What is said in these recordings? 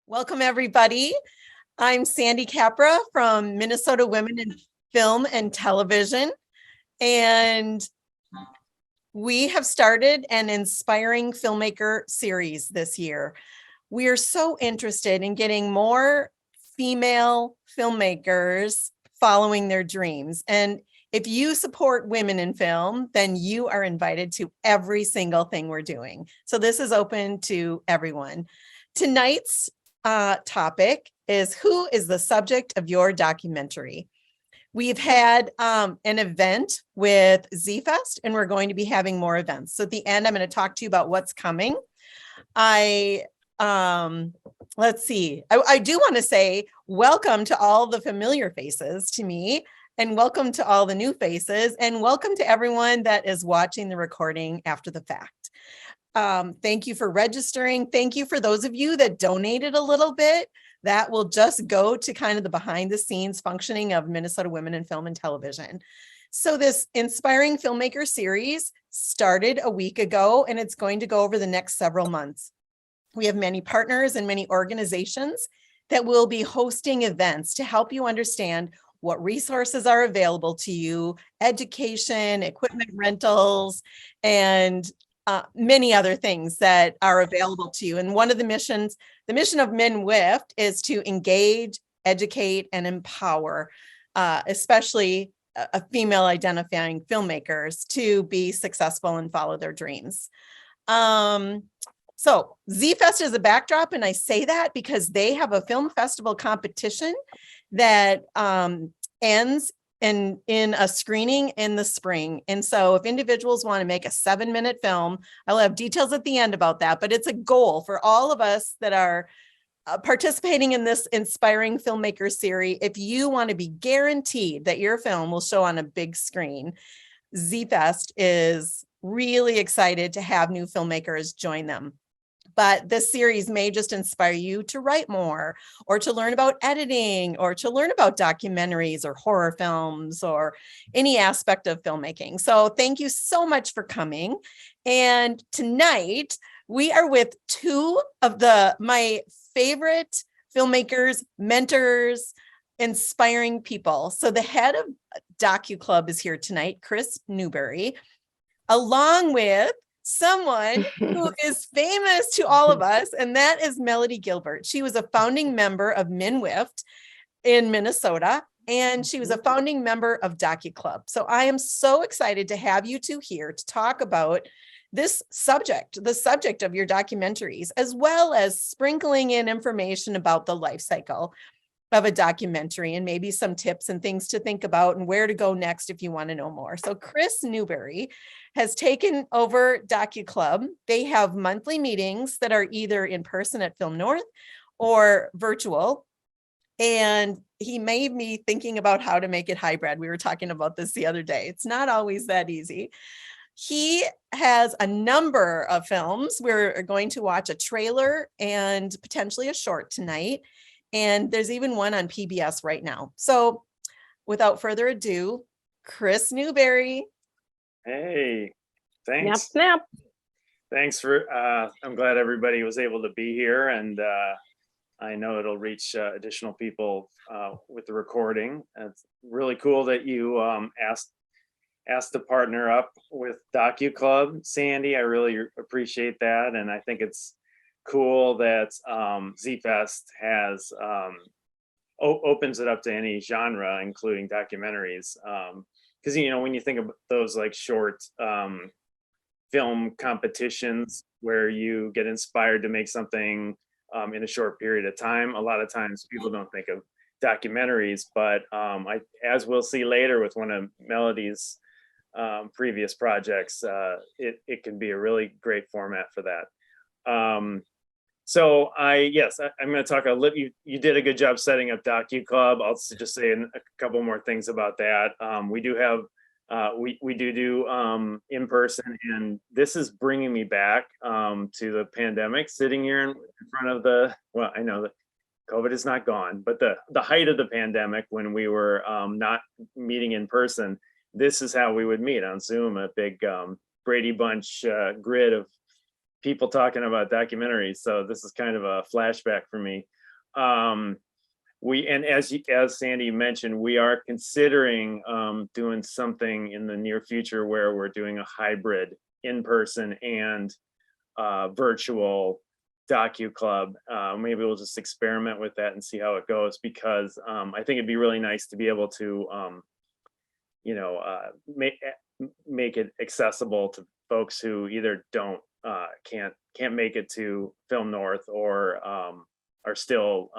Welcome, everybody. I'm Sandy Capra from Minnesota Women in Film and Television, and we have started an Inspiring Filmmaker series this year. We are so interested in getting more female filmmakers following their dreams. And if you support women in film, then you are invited to every single thing we're doing. So this is open to everyone. Tonight's topic is, who is the subject of your documentary? We've had an event with Z-Fest, and we're going to be having more events. So at the end, I'm going to talk to you about what's coming. Let's see. I do want to say welcome to all the familiar faces to me, and welcome to all the new faces, and welcome to everyone that is watching the recording after the fact. Thank you for registering. Thank you for those of you that donated a little bit. That will just go to kind of the behind the scenes functioning of Minnesota Women in Film and Television. So this Inspiring Filmmaker series started a week ago, and it's going to go over the next several months. We have many partners and many organizations that will be hosting events to help you understand what resources are available to you, education, equipment rentals, and many other things that are available to you. And one of the missions, the mission of MNWIFT, is to engage, educate, and empower, especially female identifying filmmakers, to be successful and follow their dreams. So Z-Fest is a backdrop, and I say that because they have a film festival competition that ends in a screening in the spring. And so if individuals want to make a 7-minute film, I'll have details at the end about that, but it's a goal for all of us that are participating in this Inspiring Filmmaker series. If you want to be guaranteed that your film will show on a big screen, Z-Fest is really excited to have new filmmakers join them. But this series may just inspire you to write more, or to learn about editing, or to learn about documentaries or horror films, or any aspect of filmmaking. So thank you so much for coming. And tonight we are with two of my favorite filmmakers, mentors, inspiring people. So the head of DocuClub is here tonight, Chris Newberry, along with someone who is famous to all of us, and that is Melody Gilbert. She was a founding member of MNWIFT in Minnesota, and she was a founding member of DocuClub. So I am so excited to have you two here to talk about this subject, the subject of your documentaries, as well as sprinkling in information about the life cycle of a documentary, and maybe some tips and things to think about and where to go next if you want to know more. So Chris Newberry has taken over DocuClub. They have monthly meetings that are either in person at FilmNorth or virtual. And he made me thinking about how to make it hybrid. We were talking about this the other day. It's not always that easy. He has a number of films. We're going to watch a trailer and potentially a short tonight. And there's even one on PBS right now. So without further ado, Chris Newberry. Hey, thanks. Snap. Thanks for, I'm glad everybody was able to be here, and I know it'll reach additional people with the recording. It's really cool that you asked to partner up with DocuClub, Sandy. I really appreciate that. And I think it's cool that Z-Fest has opens it up to any genre, including documentaries. Because when you think of those like short film competitions where you get inspired to make something in a short period of time, a lot of times people don't think of documentaries, but as we'll see later with one of Melody's previous projects, it can be a really great format for that. So I'm going to talk a little. You did a good job setting up DocuClub. I'll just say a couple more things about that. We do have we do in person, and this is bringing me back to the pandemic. Sitting here in front of I know that COVID is not gone, but the height of the pandemic, when we were not meeting in person, this is how we would meet on Zoom, a big Brady Bunch grid of people talking about documentaries. So this is kind of a flashback for me. And as Sandy mentioned, we are considering doing something in the near future where we're doing a hybrid in-person and virtual DocuClub. Maybe we'll just experiment with that and see how it goes, because I think it'd be really nice to be able to make it accessible to folks who either can't make it to FilmNorth, or are still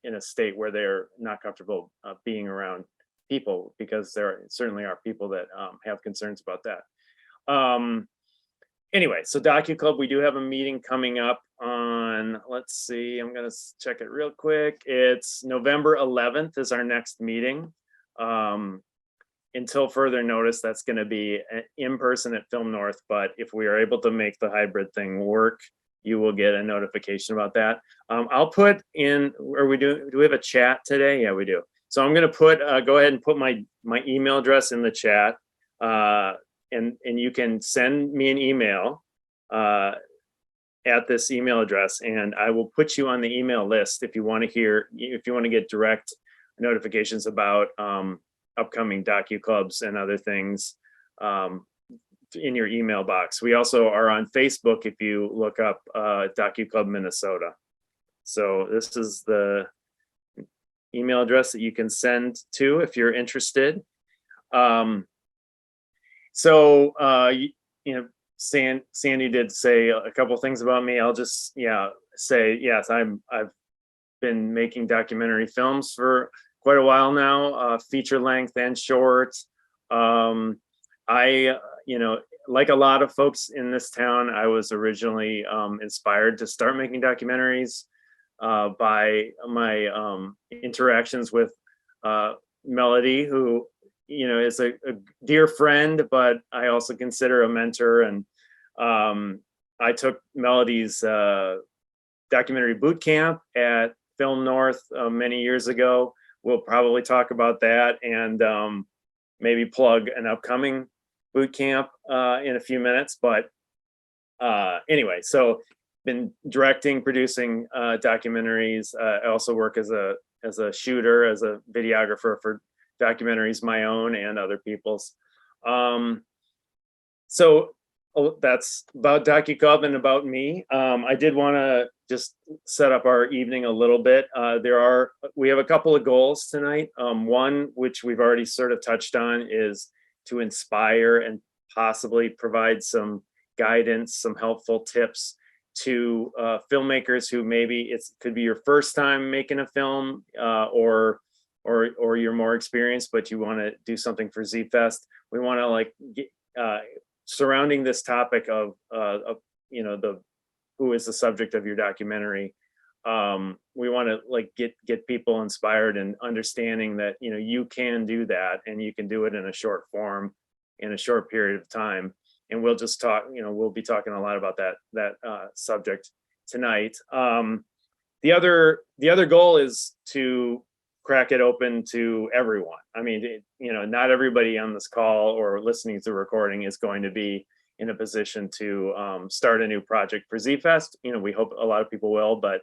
in a state where they're not comfortable being around people, because there certainly are people that have concerns about that. Anyway, so DocuClub, we do have a meeting coming up on, let's see, I'm gonna check it real quick. It's November 11th is our next meeting. Until further notice, that's gonna be in person at FilmNorth, but if we are able to make the hybrid thing work, you will get a notification about that. I'll put in, do we have a chat today? Yeah, we do. So I'm gonna go ahead and put my email address in the chat. And you can send me an email at this email address, and I will put you on the email list if you want to get direct notifications about upcoming DocuClubs and other things in your email box. We also are on Facebook if you look up DocuClub Minnesota. So this is the email address that you can send to if you're interested. Sandy did say a couple things about me. I'll just say yes. I've been making documentary films for quite a while now, feature length and short. Like a lot of folks in this town, I was originally inspired to start making documentaries by my interactions with Melody, who is a dear friend, but I also consider a mentor. And I took Melody's documentary boot camp at FilmNorth many years ago. We'll probably talk about that, and maybe plug an upcoming boot camp in a few minutes. But anyway, so been directing, producing documentaries. I also work as a shooter, as a videographer for documentaries, my own and other people's. So that's about DocuClub and about me. I did want to just set up our evening a little bit. We have a couple of goals tonight. One, which we've already sort of touched on, is to inspire and possibly provide some guidance, some helpful tips to filmmakers who maybe it could be your first time making a film, or you're more experienced, but you want to do something for Z-Fest. We want to surrounding this topic of who is the subject of your documentary. We want to get people inspired and understanding that you can do that, and you can do it in a short form in a short period of time. And we'll just talk. We'll be talking a lot about that subject tonight. The other goal is to crack it open to everyone. I mean, not everybody on this call or listening to the recording is going to be in a position to start a new project for Z-Fest. We hope a lot of people will, but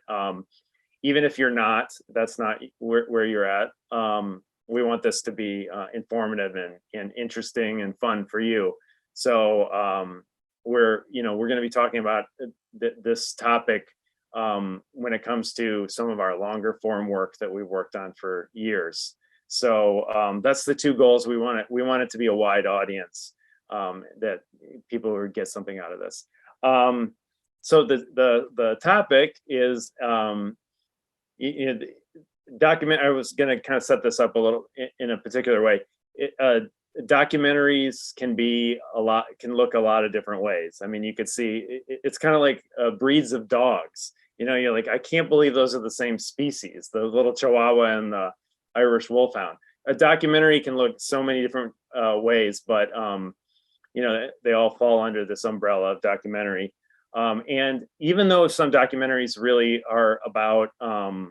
even if you're not, that's not where you're at. We want this to be informative and interesting and fun for you. So we're going to be talking about this topic when it comes to some of our longer form work that we've worked on for years. So that's the two goals. We want it to be a wide audience, that people would get something out of this. So the topic is I was going to kind of set this up a little in a particular way. Documentaries can look a lot of different ways. I mean, you could see it's kind of like breeds of dogs. You're like, I can't believe those are the same species, the little Chihuahua and the Irish Wolfhound. A documentary can look so many different ways, but they all fall under this umbrella of documentary. And even though some documentaries really are about a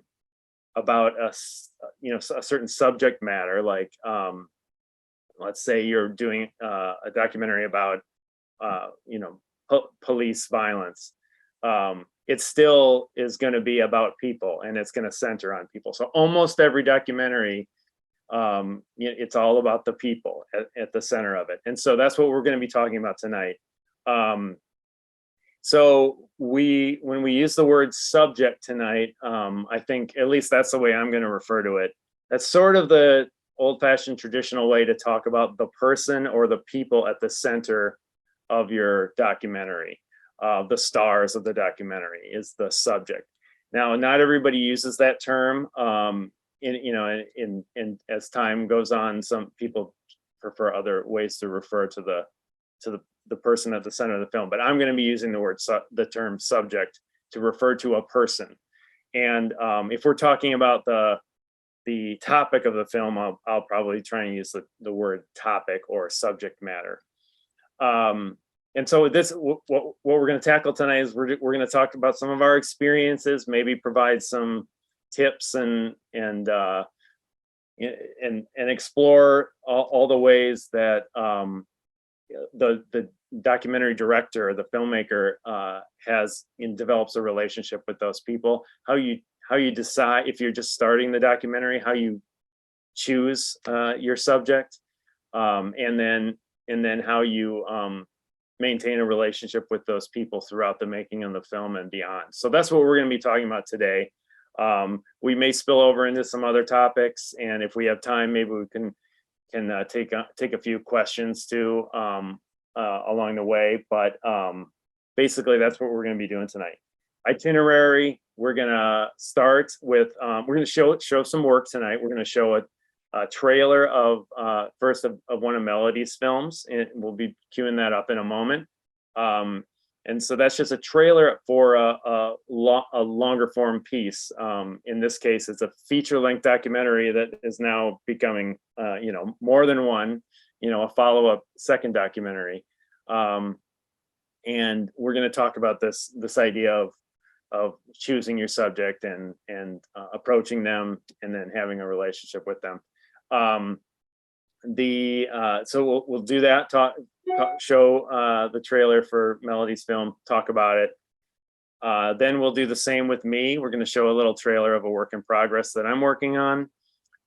certain subject matter, like let's say you're doing a documentary about police violence. it still is going to be about people, and it's going to center on people. So almost every documentary, it's all about the people at the center of it. And so that's what we're going to be talking about tonight. So when we use the word subject tonight, I think at least that's the way I'm going to refer to it. That's sort of the old-fashioned traditional way to talk about the person or the people at the center of your documentary. The stars of the documentary is the subject. Now, not everybody uses that term. In as time goes on, some people prefer other ways to refer to the person at the center of the film. But I'm going to be using the term subject to refer to a person. And if we're talking about the topic of the film, I'll probably try and use the word topic or subject matter. And so what we're going to tackle tonight is we're going to talk about some of our experiences, maybe provide some tips and explore all the ways that the documentary director, the filmmaker, develops a relationship with those people. How you decide, if you're just starting the documentary, how you choose your subject, and then how you maintain a relationship with those people throughout the making of the film and beyond. So that's what we're going to be talking about today. We may spill over into some other topics, and if we have time, maybe we can take a few questions too along the way. But basically, that's what we're going to be doing tonight. Itinerary. We're going to start with we're going to show some work tonight. We're going to show a trailer of first of one of Melody's films, and we'll be queuing that up in a moment. And so that's just a trailer for a longer form piece. In this case, it's a feature-length documentary that is now becoming, more than one, a follow-up second documentary. And we're going to talk about this idea of choosing your subject and approaching them and then having a relationship with them. So we'll do that. Show the trailer for Melody's film, talk about it. Then we'll do the same with me. We're going to show a little trailer of a work in progress that I'm working on,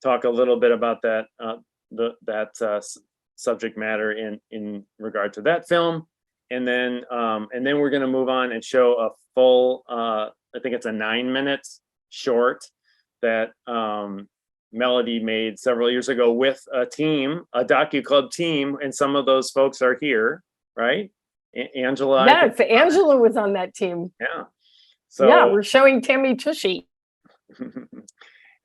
talk a little bit about that subject matter in regard to that film, and then we're going to move on and show a full I think it's a 9-minute short that Melody made several years ago with a team, a DocuClub team, and some of those folks are here, right? Angela. Yes, Angela was on that team. Yeah. So yeah, we're showing Tammy Tushy.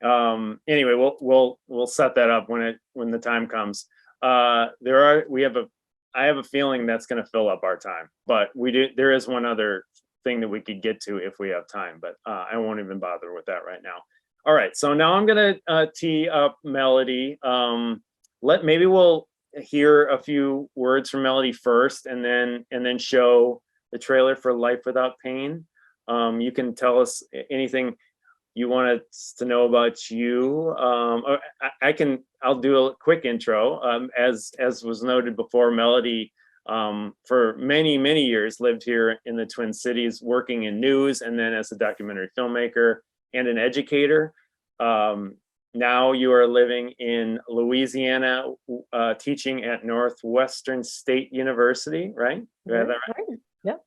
Anyway, we'll set that up when the time comes. I have a feeling that's going to fill up our time, but there is one other thing that we could get to if we have time, but I won't even bother with that right now. All right, so now I'm gonna tee up Melody. Maybe we'll hear a few words from Melody first, and then show the trailer for Life Without Pain. You can tell us anything you want us to know about you. I'll do a quick intro. As was noted before, Melody for many years lived here in the Twin Cities, working in news and then as a documentary filmmaker and an educator. Now you are living in Louisiana, teaching at Northwestern State University, right? You have that right? Yeah.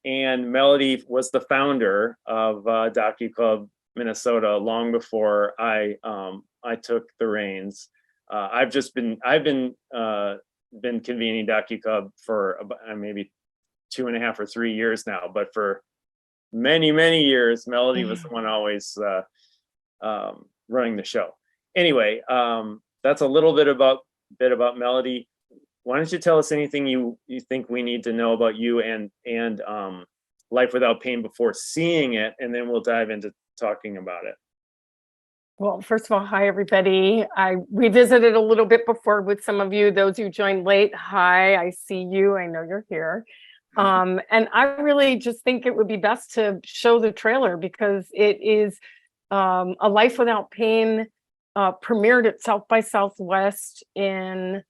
And Melody was the founder of DocuClub Minnesota long before I took the reins. I've been convening DocuClub for maybe 2.5 or 3 years now, but for many years, Melody was the one always running the show. Anyway, that's a little bit about Melody. Why don't you tell us anything you think we need to know about you and Life Without Pain before seeing it, and then we'll dive into talking about it. Well, first of all, hi, everybody. I revisited a little bit before with some of you, those who joined late. Hi, I see you. I know you're here. And I really just think it would be best to show the trailer because it is A Life Without Pain premiered at South by Southwest in,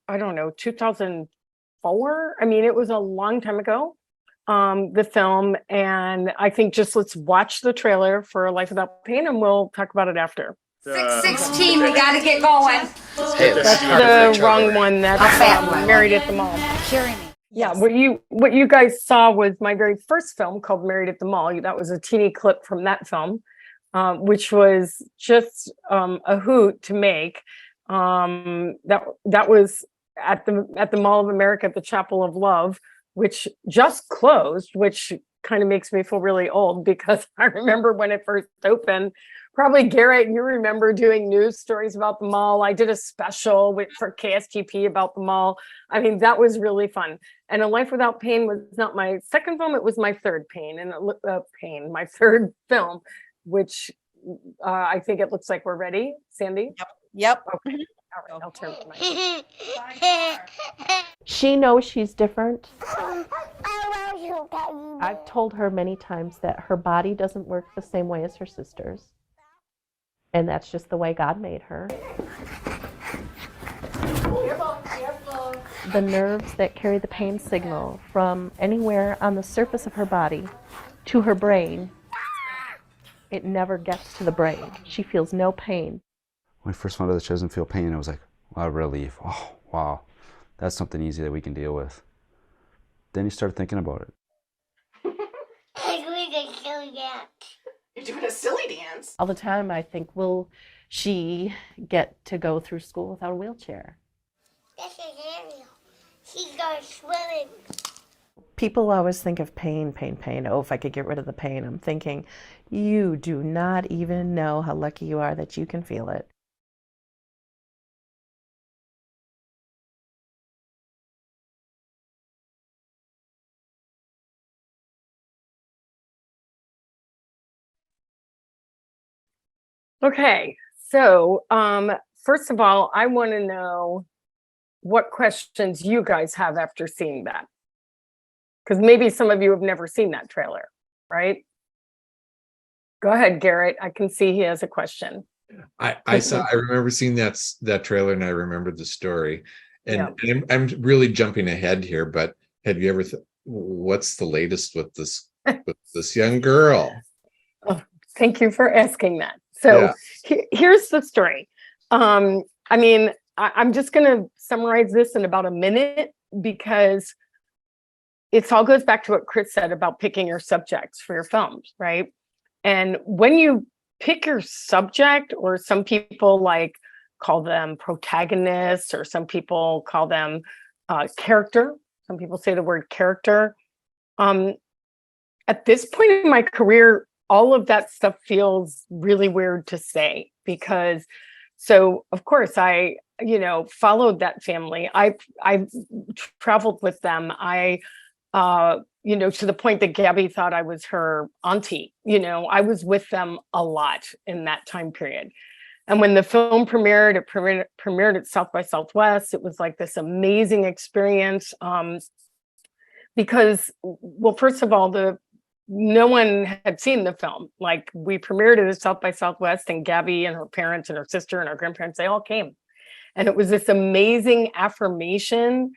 I don't know, 2004. I mean, it was a long time ago. the film, and I think just let's watch the trailer for Life Without Pain, and we'll talk about it after. 6:16, we gotta get going. That's the wrong one. That's Married at the Mall. Hearing me. Yeah, what you guys saw was my very first film called Married at the Mall. That was a teeny clip from that film, which was just a hoot to make. That was at the Mall of America at the Chapel of Love, which just closed, which kind of makes me feel really old because I remember when it first opened. Probably Garrett, you remember doing news stories about the mall. I did a special for KSTP about the mall. I mean, that was really fun. And A Life Without Pain was not my second film; it was my third my third film, which I think it looks like we're ready. Sandy? Yep. Okay. All right, I'll turn the mic. She knows she's different. I've told her many times that her body doesn't work the same way as her sister's. And that's just the way God made her. The nerves that carry the pain signal from anywhere on the surface of her body to her brain, it never gets to the brain. She feels no pain. When I first found out that she doesn't feel pain, I was like, wow, relief. Oh, wow, that's something easy that we can deal with. Then you start thinking about it. You're doing a silly dance. All the time I think, will she get to go through school without a wheelchair? This is Ariel. She's going swimming. People always think of pain, pain, pain. Oh, if I could get rid of the pain. I'm thinking, you do not even know how lucky you are that you can feel it. Okay, so first of all, I want to know what questions you guys have after seeing that. Because maybe some of you have never seen that trailer, right? Go ahead, Garrett. I can see he has a question. I remember seeing that trailer, and I remembered the story. And Yeah. I'm really jumping ahead here, but have you ever what's the latest with this young girl? Oh, thank you for asking that. So here's the story. I mean, I'm just going to summarize this in about a minute because it all goes back to what Chris said about picking your subjects for your films, right? And when you pick your subject, or some people call them protagonists, or some people call them character. Some people say the word character. At this point in my career, all of that stuff feels really weird to say because, so of course I, followed that family. I traveled with them. I, to the point that Gabby thought I was her auntie. I was with them a lot in that time period. And when the film premiered, it premiered at South by Southwest. It was like this amazing experience because, well, first of all, no one had seen the film. Like, we premiered it at South by Southwest, and Gabby and her parents and her sister and her grandparents, they all came. And it was this amazing affirmation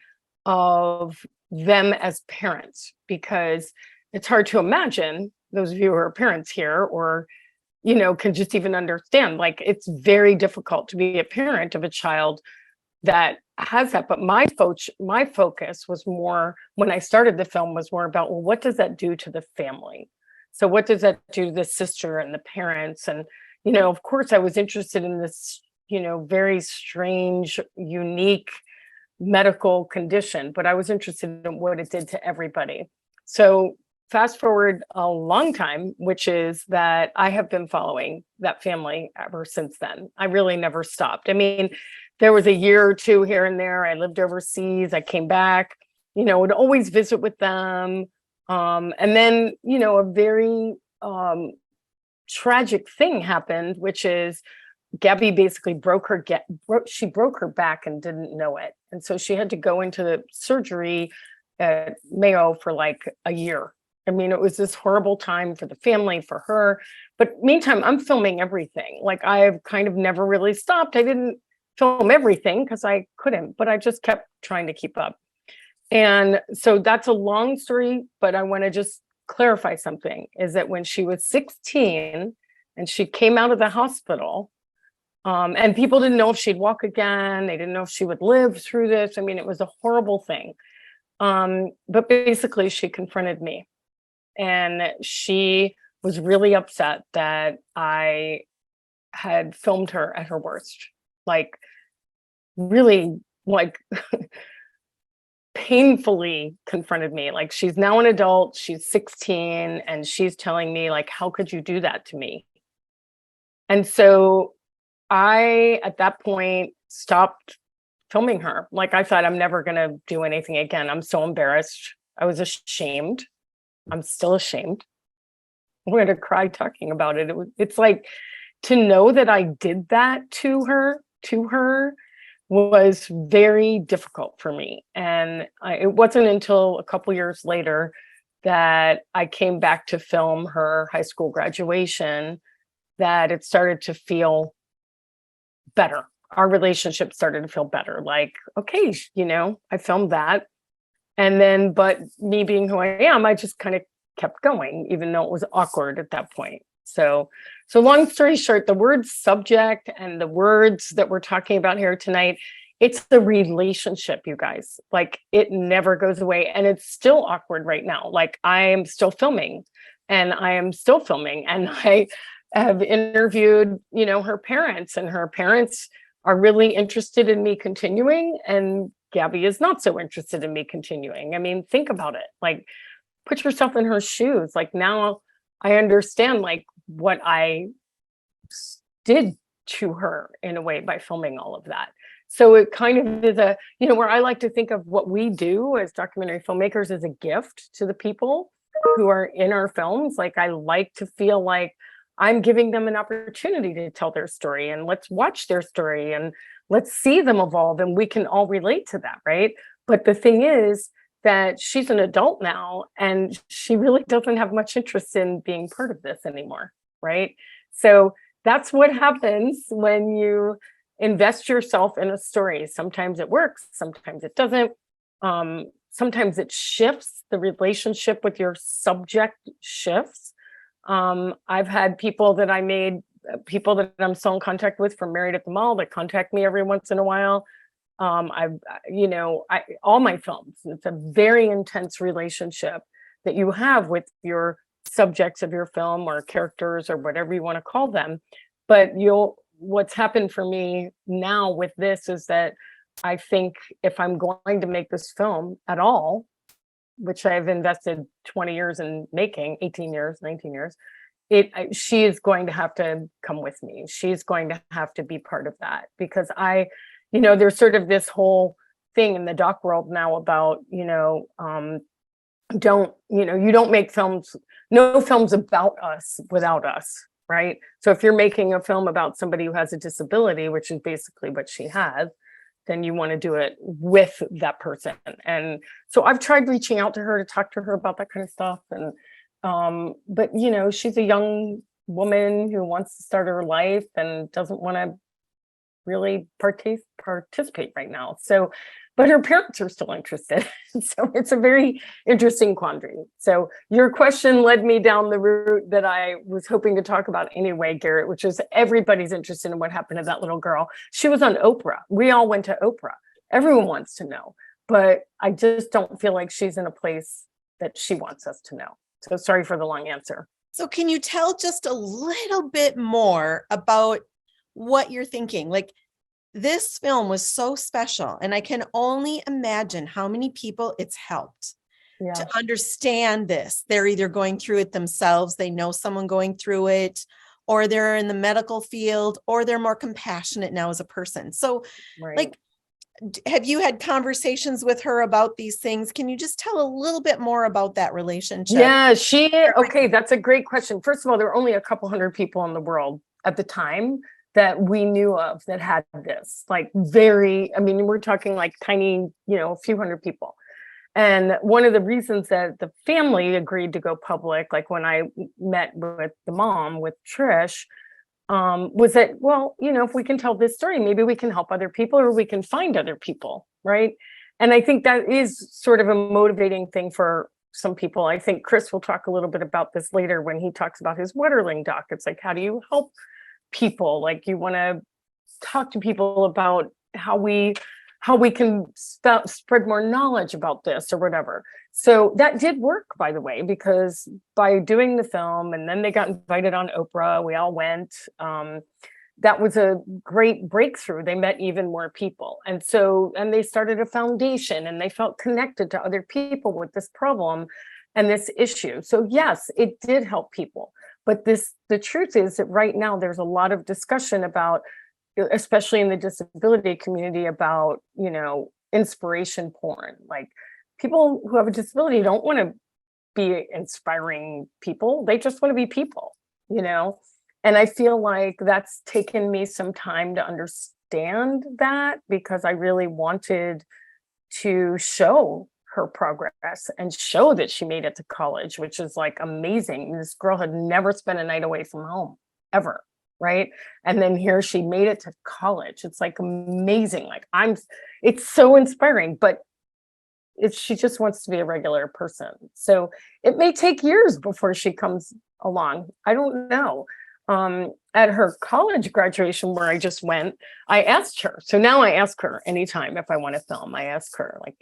of them as parents, because it's hard to imagine, those of you who are parents here, or, can just even understand, like, it's very difficult to be a parent of a child that has that. But my focus was more, when I started the film, was more about, well, what does that do to the family? So what does that do to the sister and the parents? And, of course, I was interested in this, very strange, unique medical condition, but I was interested in what it did to everybody. So fast forward a long time, which is that I have been following that family ever since then. I really never stopped. I mean, there was a year or two here and there. I lived overseas. I came back, would always visit with them. And then, a very tragic thing happened, which is Gabby basically broke her back and didn't know it. And so she had to go into the surgery at Mayo for like a year. I mean, it was this horrible time for the family, for her. But meantime, I'm filming everything. Like, I've kind of never really stopped. I didn't film everything because I couldn't, but I just kept trying to keep up. And so that's a long story, but I want to just clarify something, is that when she was 16 and she came out of the hospital, and people didn't know if she'd walk again. They didn't know if she would live through this. I mean, it was a horrible thing. But basically she confronted me, and she was really upset that I had filmed her at her worst, like really like painfully confronted me. Like, she's now an adult, she's 16, and she's telling me, like, how could you do that to me? And so I, at that point, stopped filming her. Like, I thought, I'm never going to do anything again. I'm so embarrassed. I was ashamed. I'm still ashamed. I'm going to cry talking about it. It's like, to know that I did that to her was very difficult for me. And it wasn't until a couple years later that I came back to film her high school graduation that it started to feel better. Our relationship started to feel better. Like, okay, you know, I filmed that. And then, but me being who I am, I just kind of kept going, even though it was awkward at that point. So long story short, the word subject and the words that we're talking about here tonight, it's the relationship, you guys. Like, it never goes away. And it's still awkward right now. Like, I am still filming and I have interviewed, you know, her parents, and her parents are really interested in me continuing. And Gabby is not so interested in me continuing. I mean, think about it. Like, put yourself in her shoes. Like, now I understand, like, what I did to her in a way by filming all of that. So it kind of is a, you know, where I like to think of what we do as documentary filmmakers as a gift to the people who are in our films. Like, I like to feel like I'm giving them an opportunity to tell their story, and let's watch their story and let's see them evolve, and we can all relate to that, right? But the thing is that she's an adult now, and she really doesn't have much interest in being part of this anymore, right? So that's what happens when you invest yourself in a story. Sometimes it works, sometimes it doesn't. Sometimes it shifts, the relationship with your subject shifts. I've had people that I'm still in contact with from Married at the Mall that contact me every once in a while. All my films, it's a very intense relationship that you have with your subjects of your film, or characters, or whatever you want to call them. But what's happened for me now with this is that I think if I'm going to make this film at all, which I've invested 20 years in making, 18 years, 19 years, she is going to have to come with me. She's going to have to be part of that, because there's sort of this whole thing in the doc world now about, you don't make films, no films about us without us, right? So if you're making a film about somebody who has a disability, which is basically what she has, then you want to do it with that person. And so I've tried reaching out to her to talk to her about that kind of stuff. And, but she's a young woman who wants to start her life and doesn't want to really participate right now. So, but her parents are still interested. So it's a very interesting quandary. So your question led me down the route that I was hoping to talk about anyway, Garrett, which is everybody's interested in what happened to that little girl. She was on Oprah. We all went to Oprah. Everyone wants to know, but I just don't feel like she's in a place that she wants us to know. So sorry for the long answer. So can you tell just a little bit more about what you're thinking? Like, this film was so special, and I can only imagine how many people it's helped to understand this. They're either going through it themselves, they know someone going through it, or they're in the medical field, or they're more compassionate now as a person. So like, have you had conversations with her about these things? Can you just tell a little bit more about that relationship? Yeah, okay, that's a great question. First of all, there were only a couple hundred people in the world at the time that we knew of that had this, like we're talking like tiny, a few hundred people. And one of the reasons that the family agreed to go public, like when I met with the mom, with Trish, was that, well, if we can tell this story, maybe we can help other people, or we can find other people, right? And I think that is sort of a motivating thing for some people. I think Chris will talk a little bit about this later when he talks about his Waterling doc. It's like, how do you help people? Like, you want to talk to people about how we can spread more knowledge about this or whatever. So that did work, by the way, because by doing the film, and then they got invited on Oprah, we all went. That was a great breakthrough. They met even more people. And they started a foundation, and they felt connected to other people with this problem and this issue. So yes, it did help people. But the truth is that right now there's a lot of discussion about, especially in the disability community, about, inspiration porn. Like, people who have a disability don't want to be inspiring people. They just want to be people, And I feel like that's taken me some time to understand that, because I really wanted to show her progress and show that she made it to college, which is like amazing. This girl had never spent a night away from home, ever. Right. And then here she made it to college. It's like amazing. Like, it's so inspiring, but she just wants to be a regular person. So it may take years before she comes along. I don't know. At her college graduation, where I just went, I asked her. So now I ask her anytime if I want to film. I ask her, like,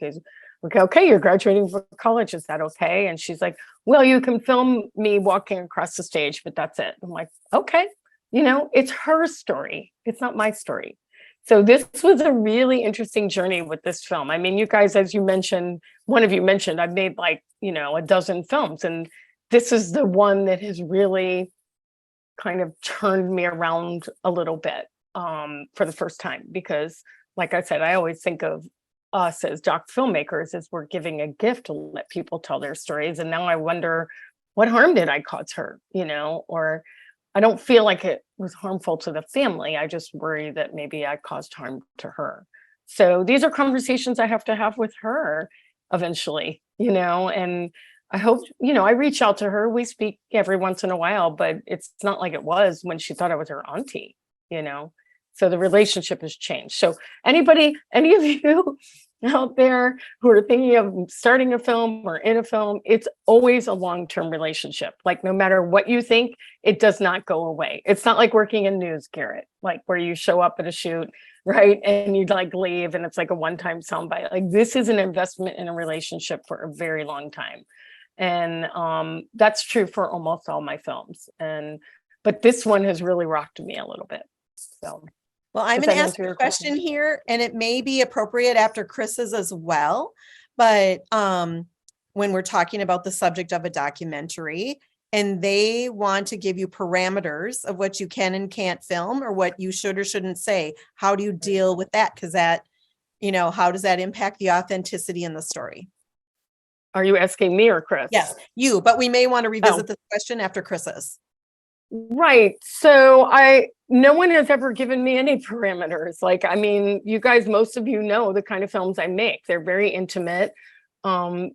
okay, you're graduating from college. Is that okay? And she's like, well, you can film me walking across the stage, but that's it. I'm like, okay. It's her story. It's not my story. So this was a really interesting journey with this film. I mean, you guys, as you mentioned, one of you mentioned, I've made like, a dozen films, and this is the one that has really kind of turned me around a little bit for the first time, because like I said, I always think of us as doc filmmakers as we're giving a gift to let people tell their stories. And now I wonder, what harm did I cause her, or I don't feel like it was harmful to the family. I just worry that maybe I caused harm to her. So these are conversations I have to have with her eventually, and I hope, I reach out to her. We speak every once in a while, but it's not like it was when she thought I was her auntie, So the relationship has changed. So any of you out there who are thinking of starting a film or in a film, it's always a long-term relationship. Like, no matter what you think, it does not go away. It's not like working in news, Garrett, like where you show up at a shoot, right? And you like leave and it's like a one-time soundbite. Like, this is an investment in a relationship for a very long time. And that's true for almost all my films. But this one has really rocked me a little bit. So. Well, I'm going to ask a question here, and it may be appropriate after Chris's as well. But when we're talking about the subject of a documentary, and they want to give you parameters of what you can and can't film, or what you should or shouldn't say, how do you deal with that? Because that, how does that impact the authenticity in the story? Are you asking me or Chris? Yes, you, but we may want to revisit this question after Chris's. Right. So no one has ever given me any parameters. Like, I mean, you guys, most of you know the kind of films I make. They're very intimate.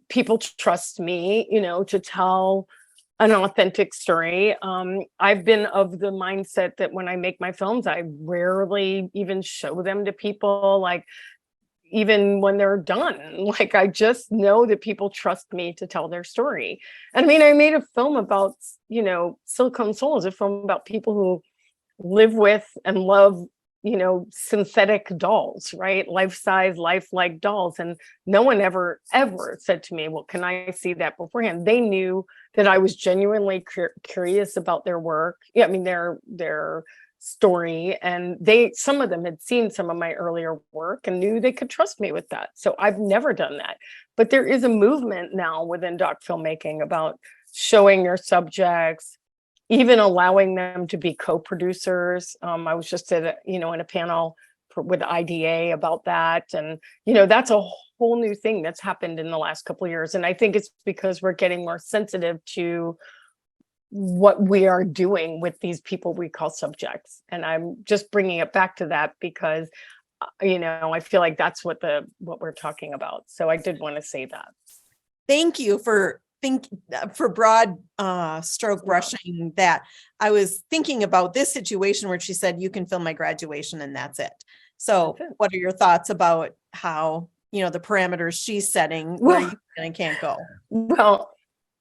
People trust me, to tell an authentic story. I've been of the mindset that when I make my films, I rarely even show them to people. Like, even when they're done, like, I just know that people trust me to tell their story. I mean, I made a film about, Silicone Soul is a film about people who live with and love, synthetic dolls, right? Life-size, lifelike dolls. And no one ever said to me, well, can I see that beforehand? They knew that I was genuinely curious about their work. Yeah, I mean, their story, and some of them had seen some of my earlier work and knew they could trust me with that. So I've never done that. But there is a movement now within doc filmmaking about showing your subjects, even allowing them to be co-producers. I was just at in a panel with IDA about that, and that's a whole new thing that's happened in the last couple of years. And I think it's because we're getting more sensitive to what we are doing with these people we call subjects. And I'm just bringing it back to that because, I feel like that's what we're talking about. So I did want to say that. Thank you for broad stroke brushing that. I was thinking about this situation where she said, you can film my graduation and that's it. So what are your thoughts about how the parameters she's setting where you can and can't go. Well,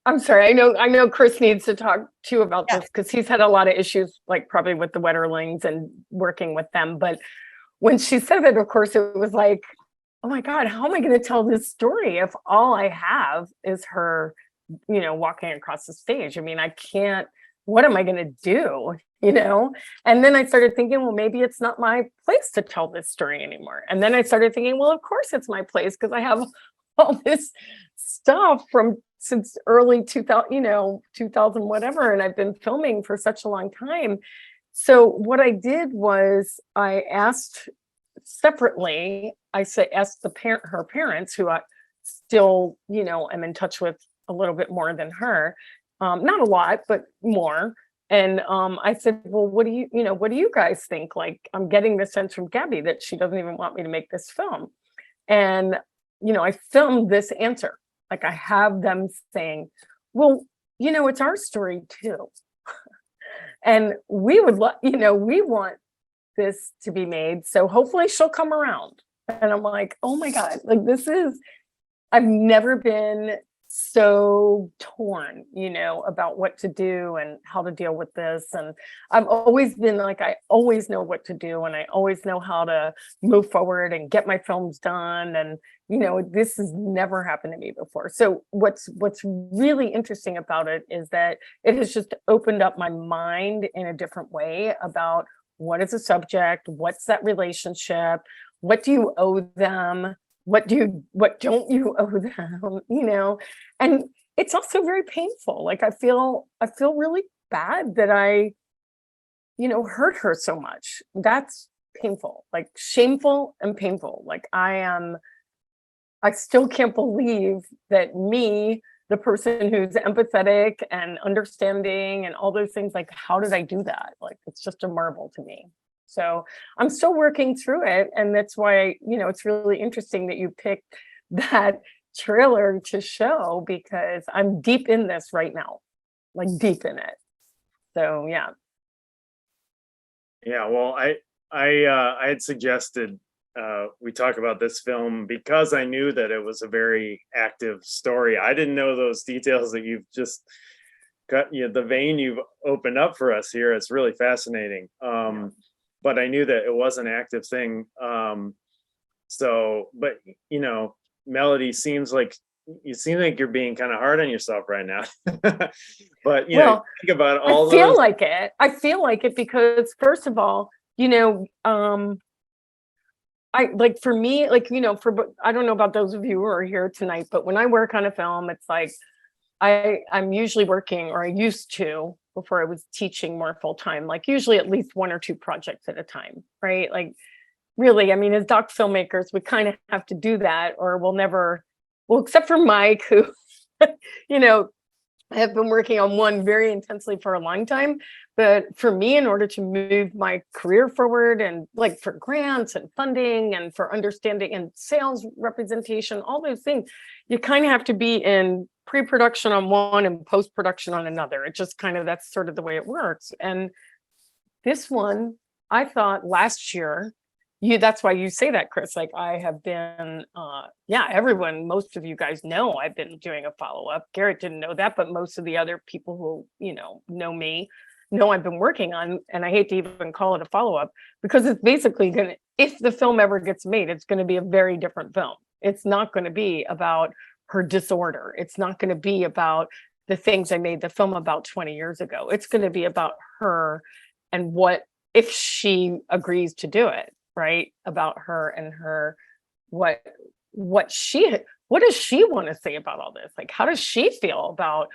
I'm sorry. I know Chris needs to talk to you about this because he's had a lot of issues, like probably with the Wetterlings and working with them. But when she said it, of course, it was like, oh my God, how am I going to tell this story if all I have is her, walking across the stage? I mean, I can't, what am I going to do? And then I started thinking, well, maybe it's not my place to tell this story anymore. And then I started thinking, well, of course it's my place because I have all this stuff from since early 2000, 2000 whatever, and I've been filming for such a long time. So what I did was I asked separately, asked her parents, who I still, am in touch with a little bit more than her, not a lot, but more. And I said, well, what do you guys think? Like, I'm getting the sense from Gabby that she doesn't even want me to make this film. And, I filmed this answer. Like, I have them saying, well, it's our story too. And we would, we want this to be made. So hopefully she'll come around. And I'm like, oh my God, like I've never been so torn, about what to do and how to deal with this. And I've always been like, I always know what to do. And I always know how to move forward and get my films done. And, this has never happened to me before. So what's really interesting about it is that it has just opened up my mind in a different way about what is a subject, what's that relationship, what do you owe them? What don't you owe them? And it's also very painful. Like, I feel really bad that I, hurt her so much. That's painful, like shameful and painful. Like, I still can't believe that me, the person who's empathetic and understanding and all those things, like, how did I do that? Like, it's just a marvel to me. So I'm still working through it. And that's why, it's really interesting that you picked that trailer to show, because I'm deep in this right now, like deep in it. So, yeah. Yeah, well, I had suggested we talk about this film because I knew that it was a very active story. I didn't know those details that you've just cut, the vein you've opened up for us here. It's really fascinating. But I knew that it was an active thing. But Melody, seems like you're being kind of hard on yourself right now. But think about all. I feel like it. I feel like it because, first of all, I like, for me, like, I don't know about those of you who are here tonight, but when I work on a film, it's like I'm usually working, or I used to before I was teaching more full time, like usually at least 1 or 2 projects at a time, right? Like, really, I mean, as doc filmmakers, we kind of have to do that, or we'll never, well, except for Mike, who, I have been working on one very intensely for a long time. But for me, in order to move my career forward, and like for grants and funding and for understanding and sales representation, all those things, you kind of have to be in pre-production on one and post-production on another. It just kind of, that's sort of the way it works. And this one, I thought last year, that's why you say that, Chris. Like, I have been, everyone, most of you guys know I've been doing a follow-up. Garrett didn't know that, but most of the other people who, know me, know I've been working on, and I hate to even call it a follow-up, because it's basically gonna, if the film ever gets made, it's gonna be a very different film. It's not gonna be about her disorder. It's not gonna be about the things I made the film about 20 years ago. It's gonna be about her and what, if she agrees to do it, right? About her and her, what does she want to say about all this? Like, how does she feel about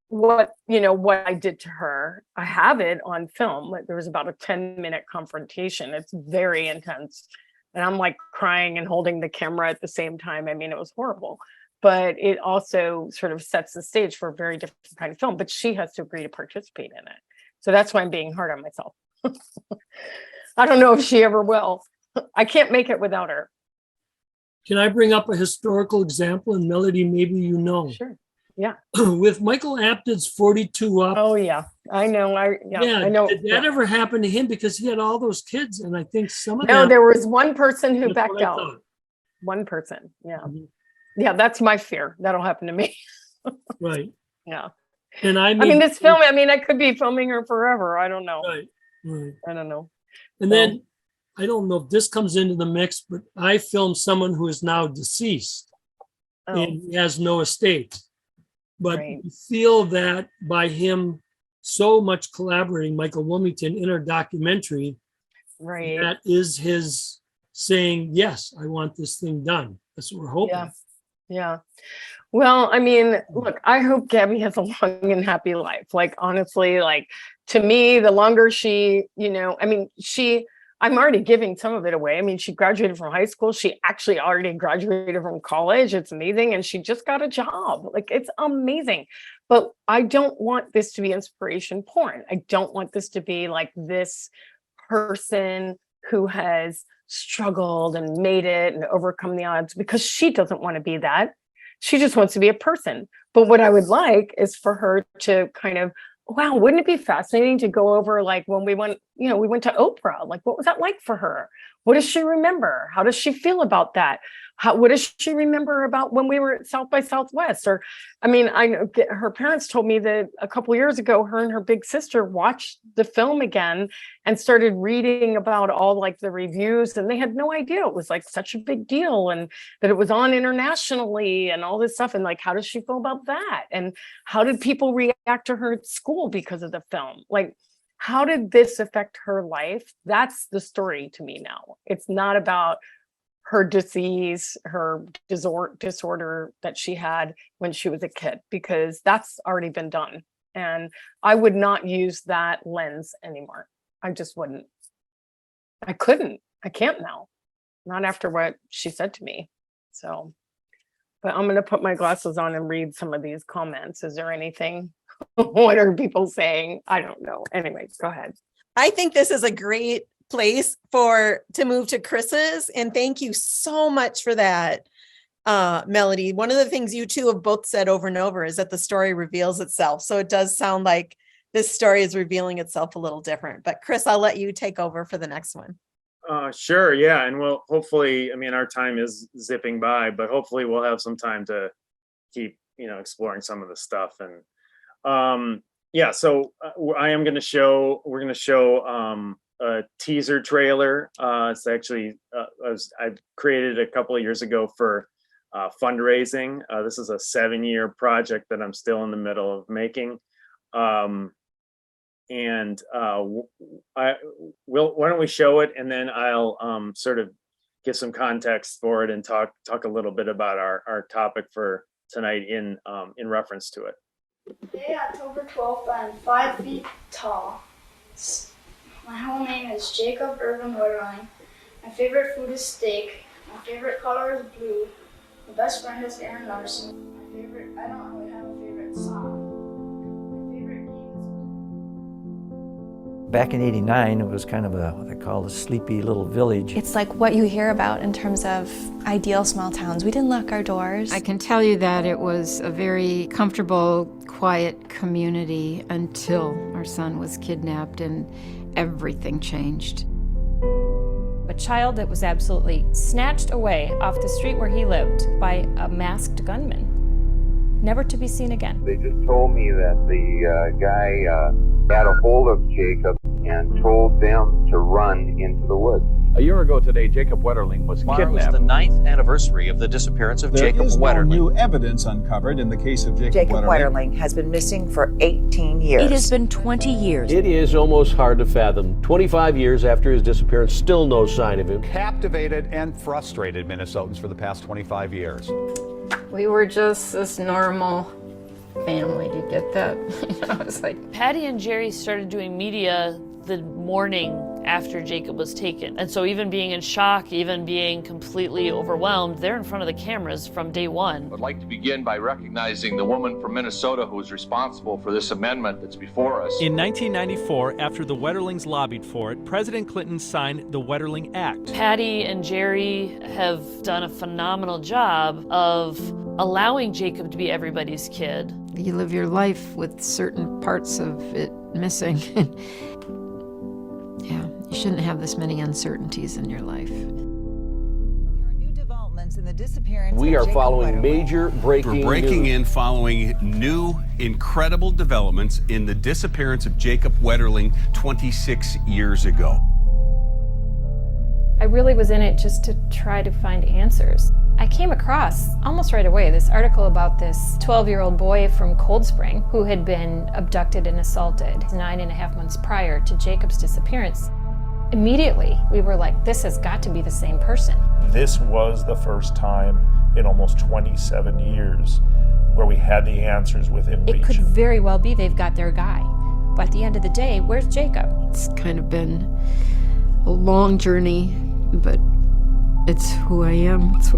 what I did to her? I have it on film. There was about a 10-minute confrontation. It's very intense. And I'm like crying and holding the camera at the same time. I mean, it was horrible, but it also sort of sets the stage for a very different kind of film, but she has to agree to participate in it. So that's why I'm being hard on myself. I don't know if she ever will. I can't make it without her. Can I bring up a historical example? And Melody, maybe you know. Sure. Yeah. With Michael Apted's 42 Up. Oh yeah, I know. I know. Did that ever happen to him? Because he had all those kids, and I think some of No, them. there was one person who backed out. one person. Yeah. Mhm. Yeah, that's my fear. That'll happen to me. Right. Yeah. And I I mean, mean, this film, I mean, I could be filming her forever. I don't know. right, right. I don't know. And then, I don't know if this comes into the mix, but I filmed someone who is now deceased Oh, and he has no estate. But Right. I feel that by him so much collaborating, Michael Wilmington, in our documentary, right. that is his saying, yes, I want this thing done. That's what we're hoping. Yeah. Yeah. Well, I mean, look, I hope Gabby has a long and happy life. Like, honestly, like, to me, the longer she, you know, I mean, I'm already giving some of it away. I mean, she graduated from high school. She actually already graduated from college. It's amazing. And she just got a job. Like, it's amazing. But I don't want this to be inspiration porn. I don't want this to be like this person who has struggled and made it and overcome the odds, because she doesn't want to be that. She just wants to be a person. But what I would like is for her to kind of, wow, wouldn't it be fascinating to go over, like, when we went, you know, we went to Oprah, like, what was that like for her? What does she remember? How does she feel about that? What does she remember about when we were at South by Southwest? Or, I mean, I know her parents told me that a couple of years ago, her and her big sister watched the film again and started reading about all like the reviews, and they had no idea it was like such a big deal and that it was on internationally and all this stuff. And like, how does she feel about that? And how did people react to her at school because of the film? Like, how did this affect her life? That's the story to me now. It's not about her disease, her disorder that she had when she was a kid, because that's already been done. And I would not use that lens anymore. I just wouldn't. I couldn't. I can't now. Not after what she said to me. So, but I'm going to put my glasses on and read some of these comments. Is there anything? What are people saying? I don't know. Anyway, go ahead. I think this is a great place to move to Chris's. And thank you so much for that, Melody. One of the things you two have both said over and over is that the story reveals itself. So it does sound like this story is revealing itself a little different. But Chris, I'll let you take over for the next one. Sure. Yeah. And we'll hopefully, I mean, our time is zipping by, but hopefully we'll have some time to keep, exploring some of the stuff. And yeah, so we're going to show a teaser trailer. It's actually, I created a couple of years ago for fundraising. This is a 7-year project that I'm still in the middle of making. Why don't we show it, and then I'll sort of give some context for it and talk a little bit about our topic for tonight in reference to it. Today, October 12th, I'm 5 feet tall. My whole name is Jacob Irvin Wetterling. My favorite food is steak. My favorite color is blue. My best friend is Aaron Larson. I don't really have a favorite song. My favorite game is... Back in '89, it was kind of what they call a sleepy little village. It's like what you hear about in terms of ideal small towns. We didn't lock our doors. I can tell you that it was a very comfortable, quiet community until our son was kidnapped and everything changed. A child that was absolutely snatched away off the street where he lived by a masked gunman, never to be seen again. They just told me that the guy got a hold of Jacob and told them to run into the woods. A year ago today, Jacob Wetterling was kidnapped. Was the 9th anniversary of the disappearance of Jacob Wetterling. There is no new evidence uncovered in the case of Jacob Wetterling. Wetterling has been missing for 18 years. It has been 20 years. It is almost hard to fathom. 25 years after his disappearance, still no sign of him. Captivated and frustrated Minnesotans for the past 25 years. We were just this normal family, you get that? It's like Patty and Jerry started doing media the morning after Jacob was taken. And so even being in shock, even being completely overwhelmed, they're in front of the cameras from day one. I'd like to begin by recognizing the woman from Minnesota who is responsible for this amendment that's before us. In 1994, after the Wetterlings lobbied for it, President Clinton signed the Wetterling Act. Patty and Jerry have done a phenomenal job of allowing Jacob to be everybody's kid. you live your life with certain parts of it missing. Yeah, you shouldn't have this many uncertainties in your life. There are new developments in the disappearance We of are Jacob following Wetterling. major breaking We're breaking news. in following new incredible developments in the disappearance of Jacob Wetterling 26 years ago. I really was in it just to try to find answers. I came across almost right away this article about this 12-year-old boy from Cold Spring who had been abducted and assaulted 9.5 months prior to Jacob's disappearance. Immediately, we were like, this has got to be the same person. This was the first time in almost 27 years where we had the answers within reach. It could very well be they've got their guy. But at the end of the day, where's Jacob? It's kind of been a long journey, but it's who I am. It's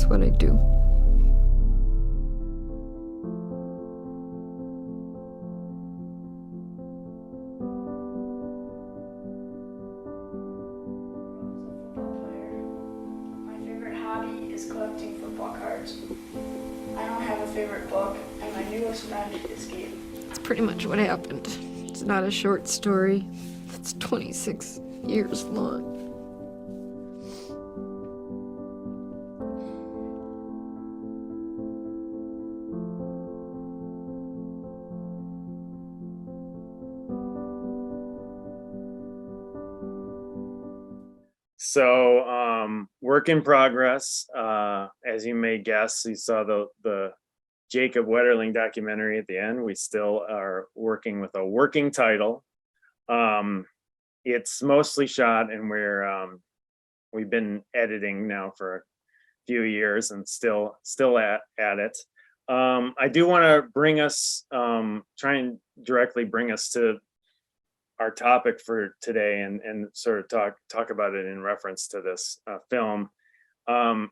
what I do. My favorite hobby is collecting football cards. I don't have a favorite book, and my newest friend is Gabe. It's pretty much what happened. It's not a short story. It's 26 years long. So work in progress. As you may guess, you saw the Jacob Wetterling documentary at the end. We still are working with a working title. It's mostly shot, and we've been editing now for a few years and still at it. I do want to bring us, try and directly bring us to our topic for today and sort of talk about it in reference to this film. And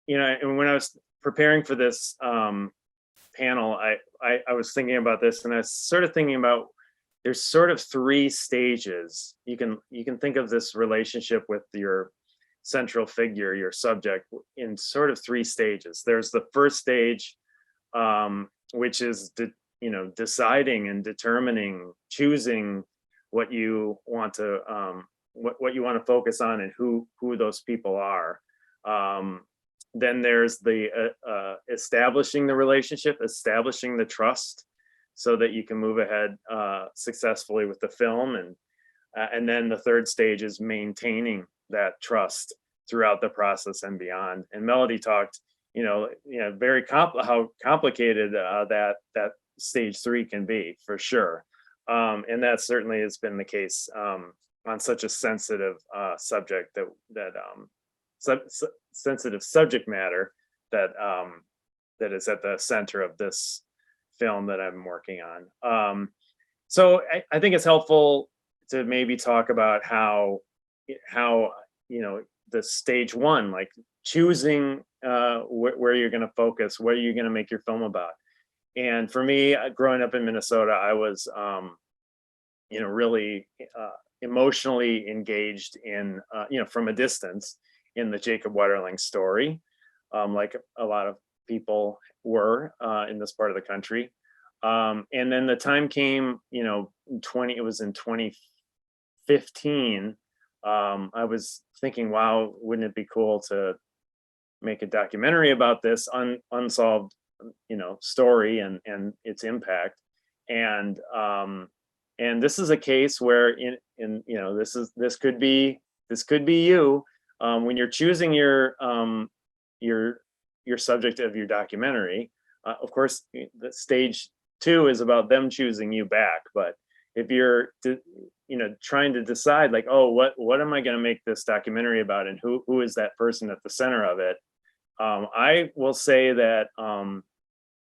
when I was preparing for this panel, I was thinking about this, and I was sort of thinking about there's sort of three stages. You can think of this relationship with your central figure, your subject, in sort of three stages. There's the first stage, which is deciding and determining, choosing what you want to what you want to focus on and who those people are. Then there's the establishing the relationship, establishing the trust, so that you can move ahead successfully with the film, and then the third stage is maintaining that trust throughout the process and beyond. And Melody talked, very how complicated that stage 3 can be, for sure. And that certainly has been the case on such a sensitive subject sensitive subject matter that is at the center of this film that I'm working on. So I think it's helpful to maybe talk about how the stage 1, like choosing where you're going to focus, what are you going to make your film about. And for me, growing up in Minnesota, I was, really emotionally engaged in, from a distance, in the Jacob Wetterling story, like a lot of people were in this part of the country. And then the time came, it was in 2015. I was thinking, wow, wouldn't it be cool to make a documentary about this unsolved story and its impact. And this is a case where this could be you when you're choosing your subject of your documentary. Of course, the stage 2 is about them choosing you back. But if you're trying to decide, like, oh, what am I going to make this documentary about, and who is that person at the center of it, I will say that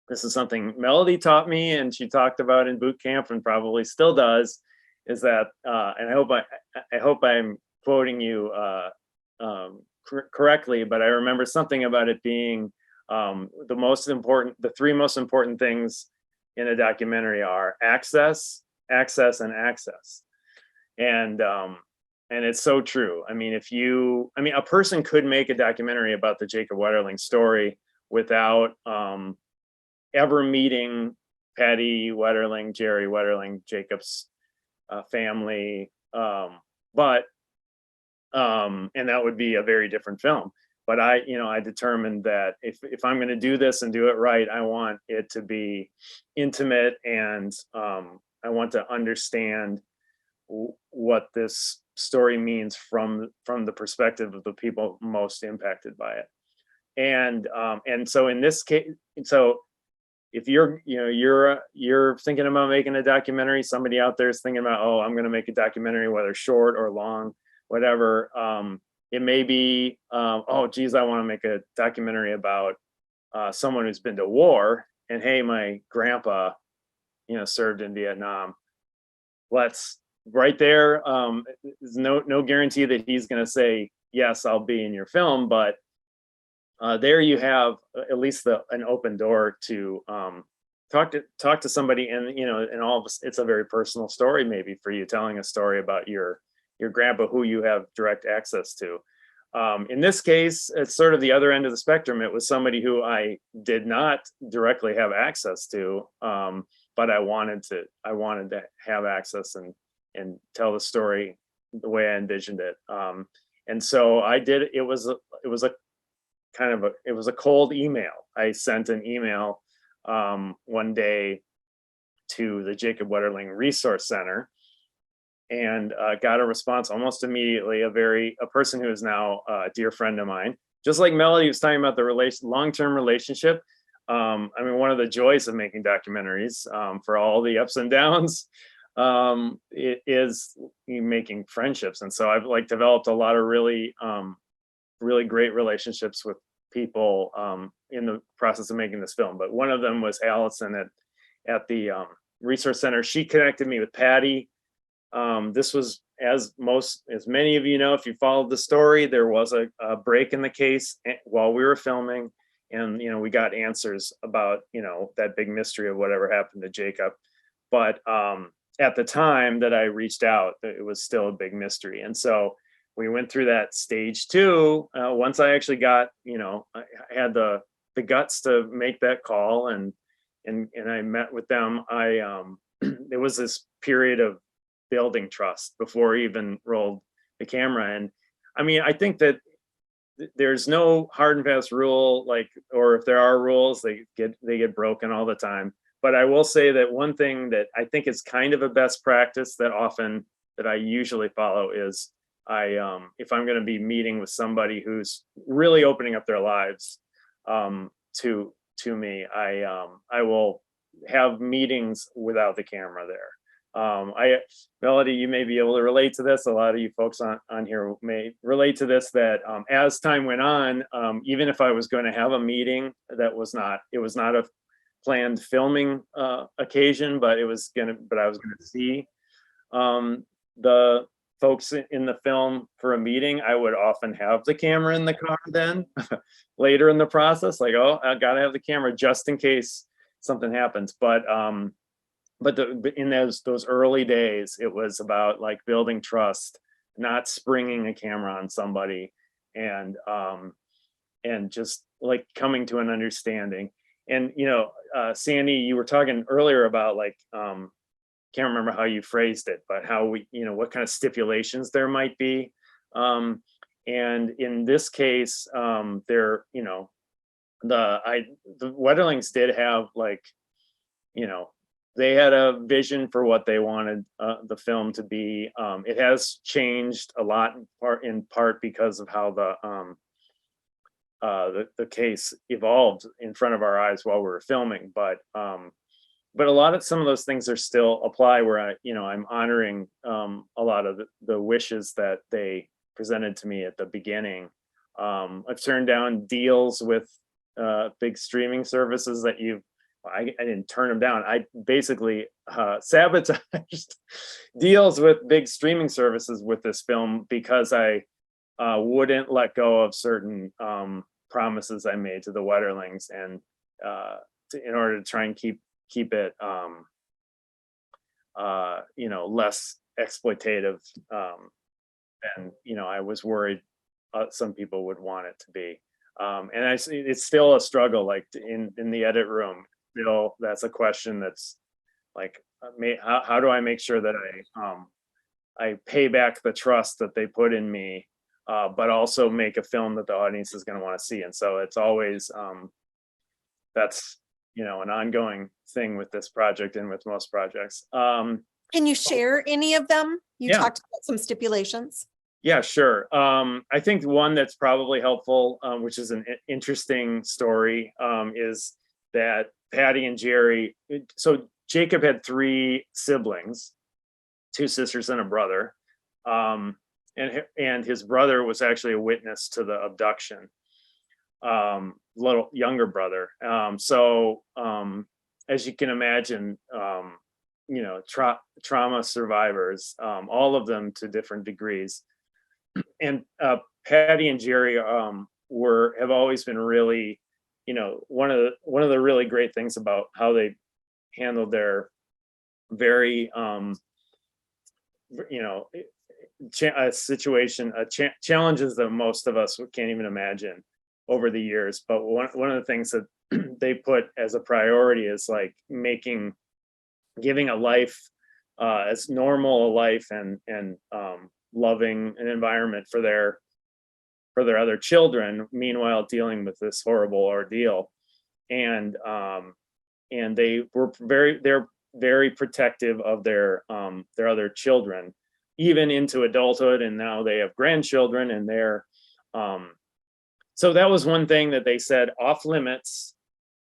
this is something Melody taught me, and she talked about in boot camp, and probably still does, is that, and I hope I'm quoting you correctly, but I remember something about it being the three most important things in a documentary are access, and access. And it's so true. I mean, a person could make a documentary about the Jacob Wetterling story without ever meeting Patty Wetterling, Jerry Wetterling, Jacob's family. And that would be a very different film. But I determined that if I'm going to do this and do it right, I want it to be intimate, and I want to understand what this story means from the perspective of the people most impacted by it. And so in this case, so if you're thinking about making a documentary, somebody out there is thinking about, oh, I'm going to make a documentary, whether short or long, whatever. It may be, oh, geez, I want to make a documentary about someone who's been to war, and hey, my grandpa, served in Vietnam. Right there. There's no guarantee that he's going to say, yes, I'll be in your film, but there you have at least an open door to talk to somebody, and and all of us, it's a very personal story, maybe for you, telling a story about your grandpa who you have direct access to. In this case, it's sort of the other end of the spectrum. It was somebody who I did not directly have access to, but I wanted to have access and tell the story the way I envisioned it. And so I did. It was a cold email. I sent an email one day to the Jacob Wetterling Resource Center, and got a response almost immediately. A person who is now a dear friend of mine. Just like Melody was talking about the long-term relationship. I mean, one of the joys of making documentaries, for all the ups and downs, it is making friendships. And so I've developed a lot of really great relationships with people in the process of making this film. But one of them was Allison at the Resource Center. She connected me with Patty. This was, as many of you know, if you followed the story, there was a break in the case while we were filming, and we got answers about that big mystery of whatever happened to Jacob. But at the time that I reached out, it was still a big mystery, and so we went through that stage 2. Once I actually got, I had the guts to make that call, and I met with them. There was this period of building trust before I even rolled the camera. And I mean, I think that there's no hard and fast rule, or if there are rules, they get broken all the time. But I will say that one thing that I think is kind of a best practice that I usually follow is if I'm going to be meeting with somebody who's really opening up their lives to me, I will have meetings without the camera there. Melody, you may be able to relate to this. A lot of you folks on here may relate to this, that as time went on, even if I was going to have a meeting it was not a planned filming occasion, but I was going to see the folks in the film for a meeting. I would often have the camera in the car then later in the process, I gotta have the camera just in case something happens. But in those early days, it was about building trust, not springing a camera on somebody, and just coming to an understanding. And Sandy, you were talking earlier about can't remember how you phrased it, but how what kind of stipulations there might be. And in this case, the Wetterlings did have they had a vision for what they wanted the film to be. It has changed a lot in part because of how the case evolved in front of our eyes while we were filming. But some of those things are still apply, where I'm honoring a lot of the wishes that they presented to me at the beginning. I've turned down deals with big streaming services that I didn't turn them down. I basically sabotaged deals with big streaming services with this film because I wouldn't let go of certain promises I made to the Wetterlings, and in order to try and keep it less exploitative than I was worried some people would want it to be. And it's still a struggle, in the edit room. That's a question that's how do I make sure that I pay back the trust that they put in me but also make a film that the audience is going to want to see. And so it's always, that's, you know, an ongoing thing with this project and with most projects. Can you share any of them? You Yeah. talked about some stipulations. Yeah, sure. I think one that's probably helpful, which is an interesting story, is that Patty and Jerry, so Jacob had 3 siblings, 2 sisters and a brother. And his brother was actually a witness to the abduction, little younger brother. As you can imagine, you know, trauma survivors, all of them to different degrees. And Patty and Jerry have always been really, you know, one of the really great things about how they handled their very, you know, challenges that most of us can't even imagine over the years. But one of the things that they put as a priority is like giving a life, as normal a life and loving an environment for their other children, meanwhile dealing with this horrible ordeal. And they're very protective of their other children, even into adulthood. And now they have grandchildren, and they're so that was one thing that they said off limits.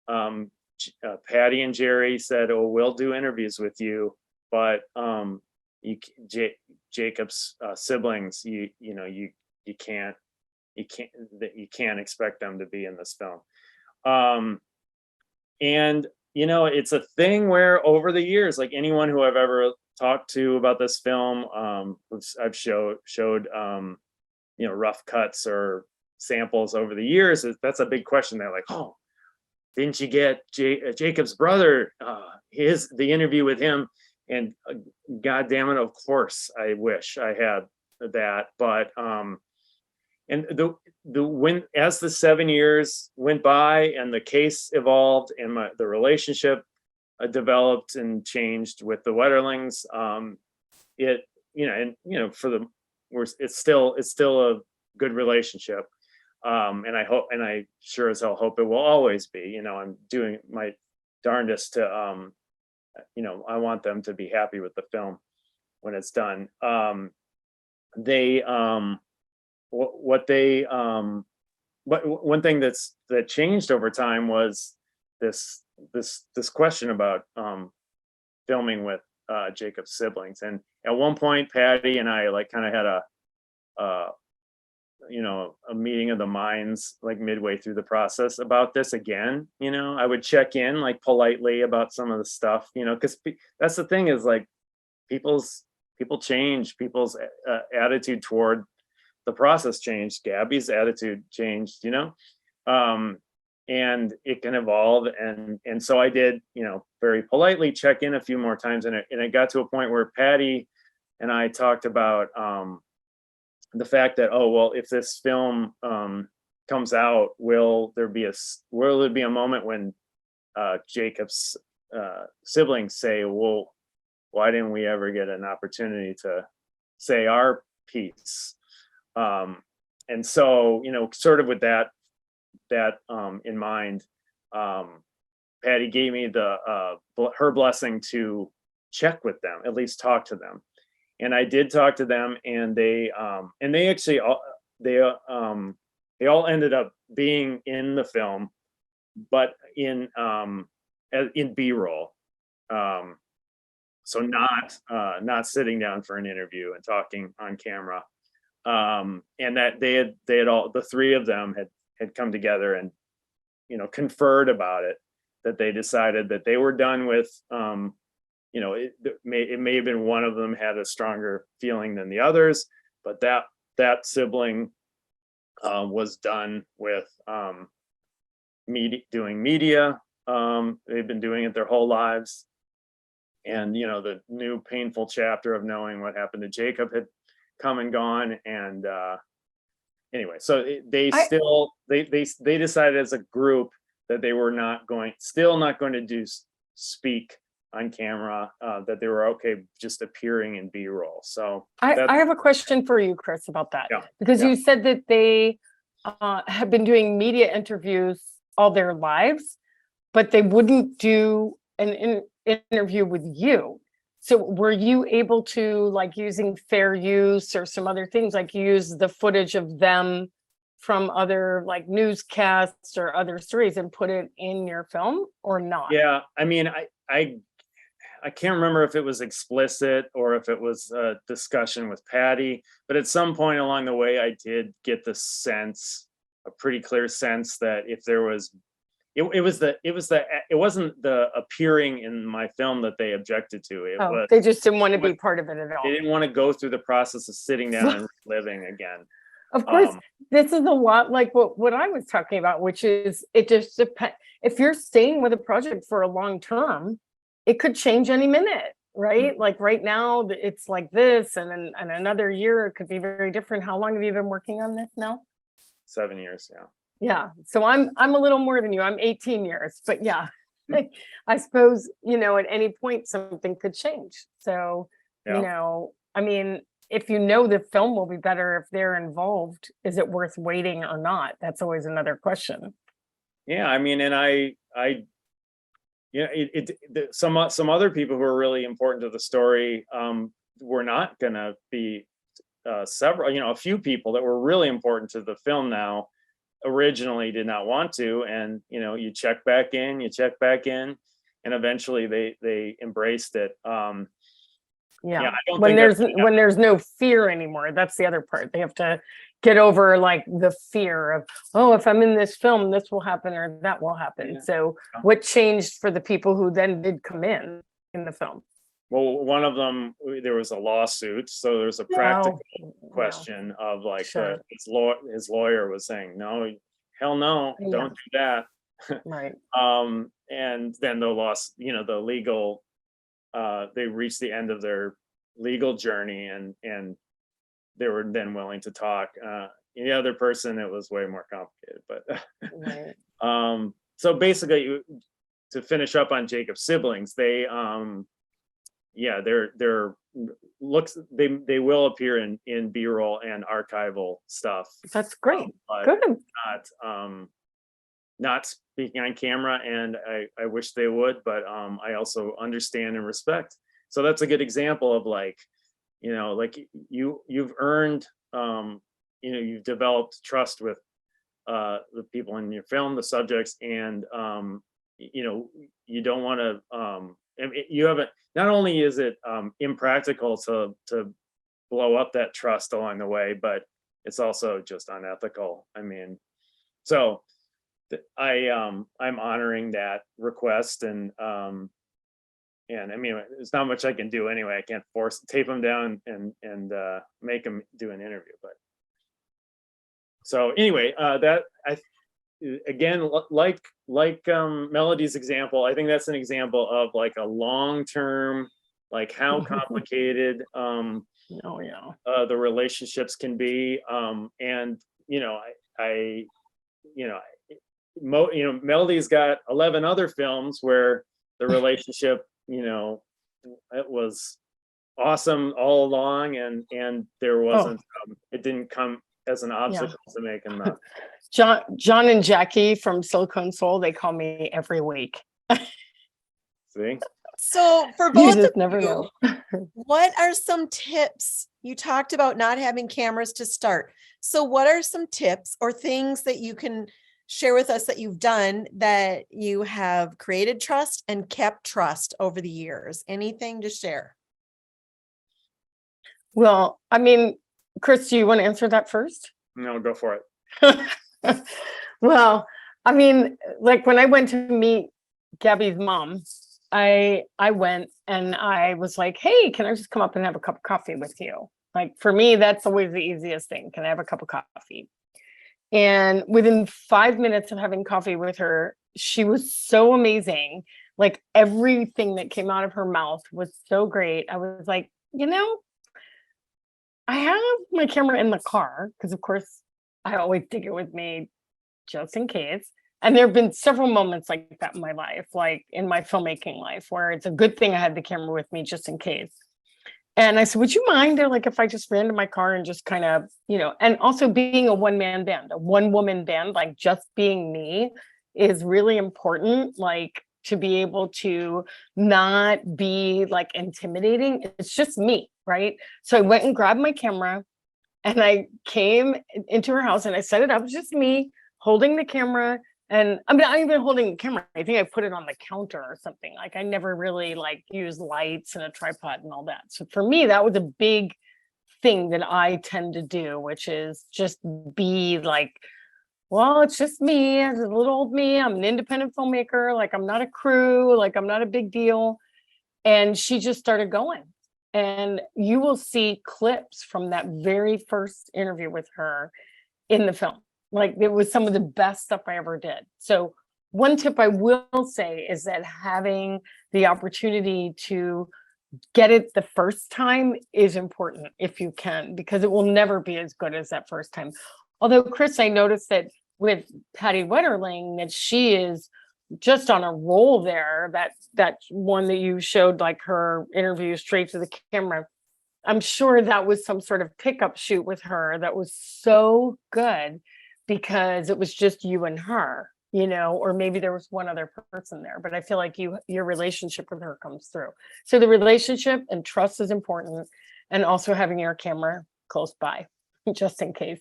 Patty and Jerry said, "Oh, we'll do interviews with you, but Jacob's siblings, you can't expect them to be in this film." And you know, it's a thing where over the years, like anyone who I've ever talked to about this film, I've showed you know, rough cuts or samples over the years. That's a big question. They're like, "Oh, didn't you get Jacob's brother, the interview with him?" And God damn it, of course, I wish I had that. But and as the 7 years went by and the case evolved and the relationship developed and changed with the Wetterlings, it's still a good relationship. And I hope, and I sure as hell hope it will always be. You know, I'm doing my darndest to, you know, I want them to be happy with the film when it's done. One thing that changed over time was this question about filming with Jacob's siblings. And at one point, Patty and I like kind of had a meeting of the minds like midway through the process about this again. You know, I would check in like politely about some of the stuff, you know, because that's the thing is like people change, people's attitude toward the process changed. Gabby's attitude changed, you know, and it can evolve. And so I did, you know, very politely check in a few more times. And it got to a point where Patty and I talked about the fact that, oh, well, if this film comes out, will there be a moment when Jacob's siblings say, well, why didn't we ever get an opportunity to say our piece? And so, you know, sort of with that in mind, Patty gave me her blessing to check with them, at least talk to them. And I did talk to them, and they all ended up being in the film, but in B-roll. So not sitting down for an interview and talking on camera. And that they had all, the 3 of them had come together and, you know, conferred about it, that they decided that they were done with, you know, it may have been one of them had a stronger feeling than the others, but that sibling was done with doing media. They've been doing it their whole lives. And, you know, the new painful chapter of knowing what happened to Jacob had come and gone. And anyway, so they decided as a group that they were not going to speak on camera, that they were okay just appearing in B-roll. So I have a question for you, Chris, about that. Yeah, Because yeah. you said that they have been doing media interviews all their lives, but they wouldn't do an interview with you. So were you able to, like, using fair use or some other things, like use the footage of them from other like newscasts or other stories and put it in your film or not? Yeah, I mean, I can't remember if it was explicit or if it was a discussion with Patty, but at some point along the way, I did get the sense, a pretty clear sense, that if there was, it wasn't the appearing in my film that they objected to. It Oh, was, they just didn't want to be part of it at all. they didn't want to go through the process of sitting down and living again. Of course, this is a lot like what I was talking about, which is it just depends. If you're staying with a project for a long term, it could change any minute, right? Like right now, it's like this, and then in another year, it could be very different. How long have you been working on this now? 7 years, yeah. Yeah, so I'm a little more than you. I'm 18 years, but yeah, I suppose, you know, at any point something could change. So, Yeah. you know, I mean, if you know the film will be better if they're involved, is it worth waiting or not? That's always another question. Yeah, I mean, and you know, some other people who are really important to the story were not gonna be several, you know, a few people that were really important to the film now originally did not want to, and you know, you check back in, and eventually they embraced it. Yeah, I don't when think there's no fear anymore, that's the other part. They have to get over like the fear of, oh, if I'm in this film, this will happen or that will happen. Yeah. So what changed for the people who then did come in the film? Well, one of them, there was a lawsuit, so there's a practical question of like, Sure. his lawyer was saying, no, hell no, Yeah. don't do that. Right. And then the loss, you know, the legal, they reached the end of their legal journey, and they were then willing to talk. The other person, it was way more complicated, but Right. so basically, to finish up on Jacob's siblings, they yeah, they're looks, they will appear in B-roll and archival stuff. That's great. But Good. not speaking on camera, and I wish they would, but I also understand and respect. So that's a good example of like, you know, like you've earned, you know, you've developed trust with the people in your film, the subjects, and you know, you don't want to you haven't, not only is it impractical to blow up that trust along the way, but it's also just unethical. I mean, so I'm honoring that request, and I mean, there's not much I can do anyway. I can't tape them down and make them do an interview. But so anyway, again, like Melody's example, I think that's an example of like a long-term, like how complicated the relationships can be, and you know, Melody's got 11 other films where the relationship, you know, it was awesome all along, and there wasn't, it didn't come as an obstacle to making the John and Jackie from Silicon Soul, they call me every week. See? So for You both just of never you, know. what are some tips? You talked about not having cameras to start. So what are some tips or things that you can share with us that you've done that you have created trust and kept trust over the years? Anything to share? Well, I mean, Chris, do you want to answer that first? No, go for it. Well, I mean, like when I went to meet Gabby's mom, I went and I was like, hey, can I just come up and have a cup of coffee with you? Like for me, that's always the easiest thing. Can I have a cup of coffee? And within 5 minutes of having coffee with her, she was so amazing. Like everything that came out of her mouth was so great. I was like, you know, I have my camera in the car because of course I always take it with me just in case. And there have been several moments like that in my life, like in my filmmaking life, where it's a good thing I had the camera with me just in case. And I said, would you mind, like, if I just ran to my car and just kind of, and also being a one-man band, a one-woman band, like just being me is really important, like to be able to not be like intimidating. It's just me, right? So I went and grabbed my camera and I came into her house and I set it up, just me holding the camera. And I'm not even holding the camera. I think I put it on the counter or something. Like I never really like use lights and a tripod and all that. So for me, that was a big thing that I tend to do, which is just be like, well, it's just me, as a little old me. I'm an independent filmmaker. Like I'm not a crew, like I'm not a big deal. And she just started going. And you will see clips from that very first interview with her in the film. Like it was some of the best stuff I ever did. So one tip I will say is that having the opportunity to get it the first time is important if you can, because it will never be as good as that first time. Although, Chris, I noticed that with Patty Wetterling, that she is just on a roll there. That one that you showed, like her interview straight to the camera. I'm sure that was some sort of pickup shoot with her that was so good because it was just you and her, or maybe there was one other person there. But I feel like your relationship with her comes through. So the relationship and trust is important, and also having your camera close by, just in case.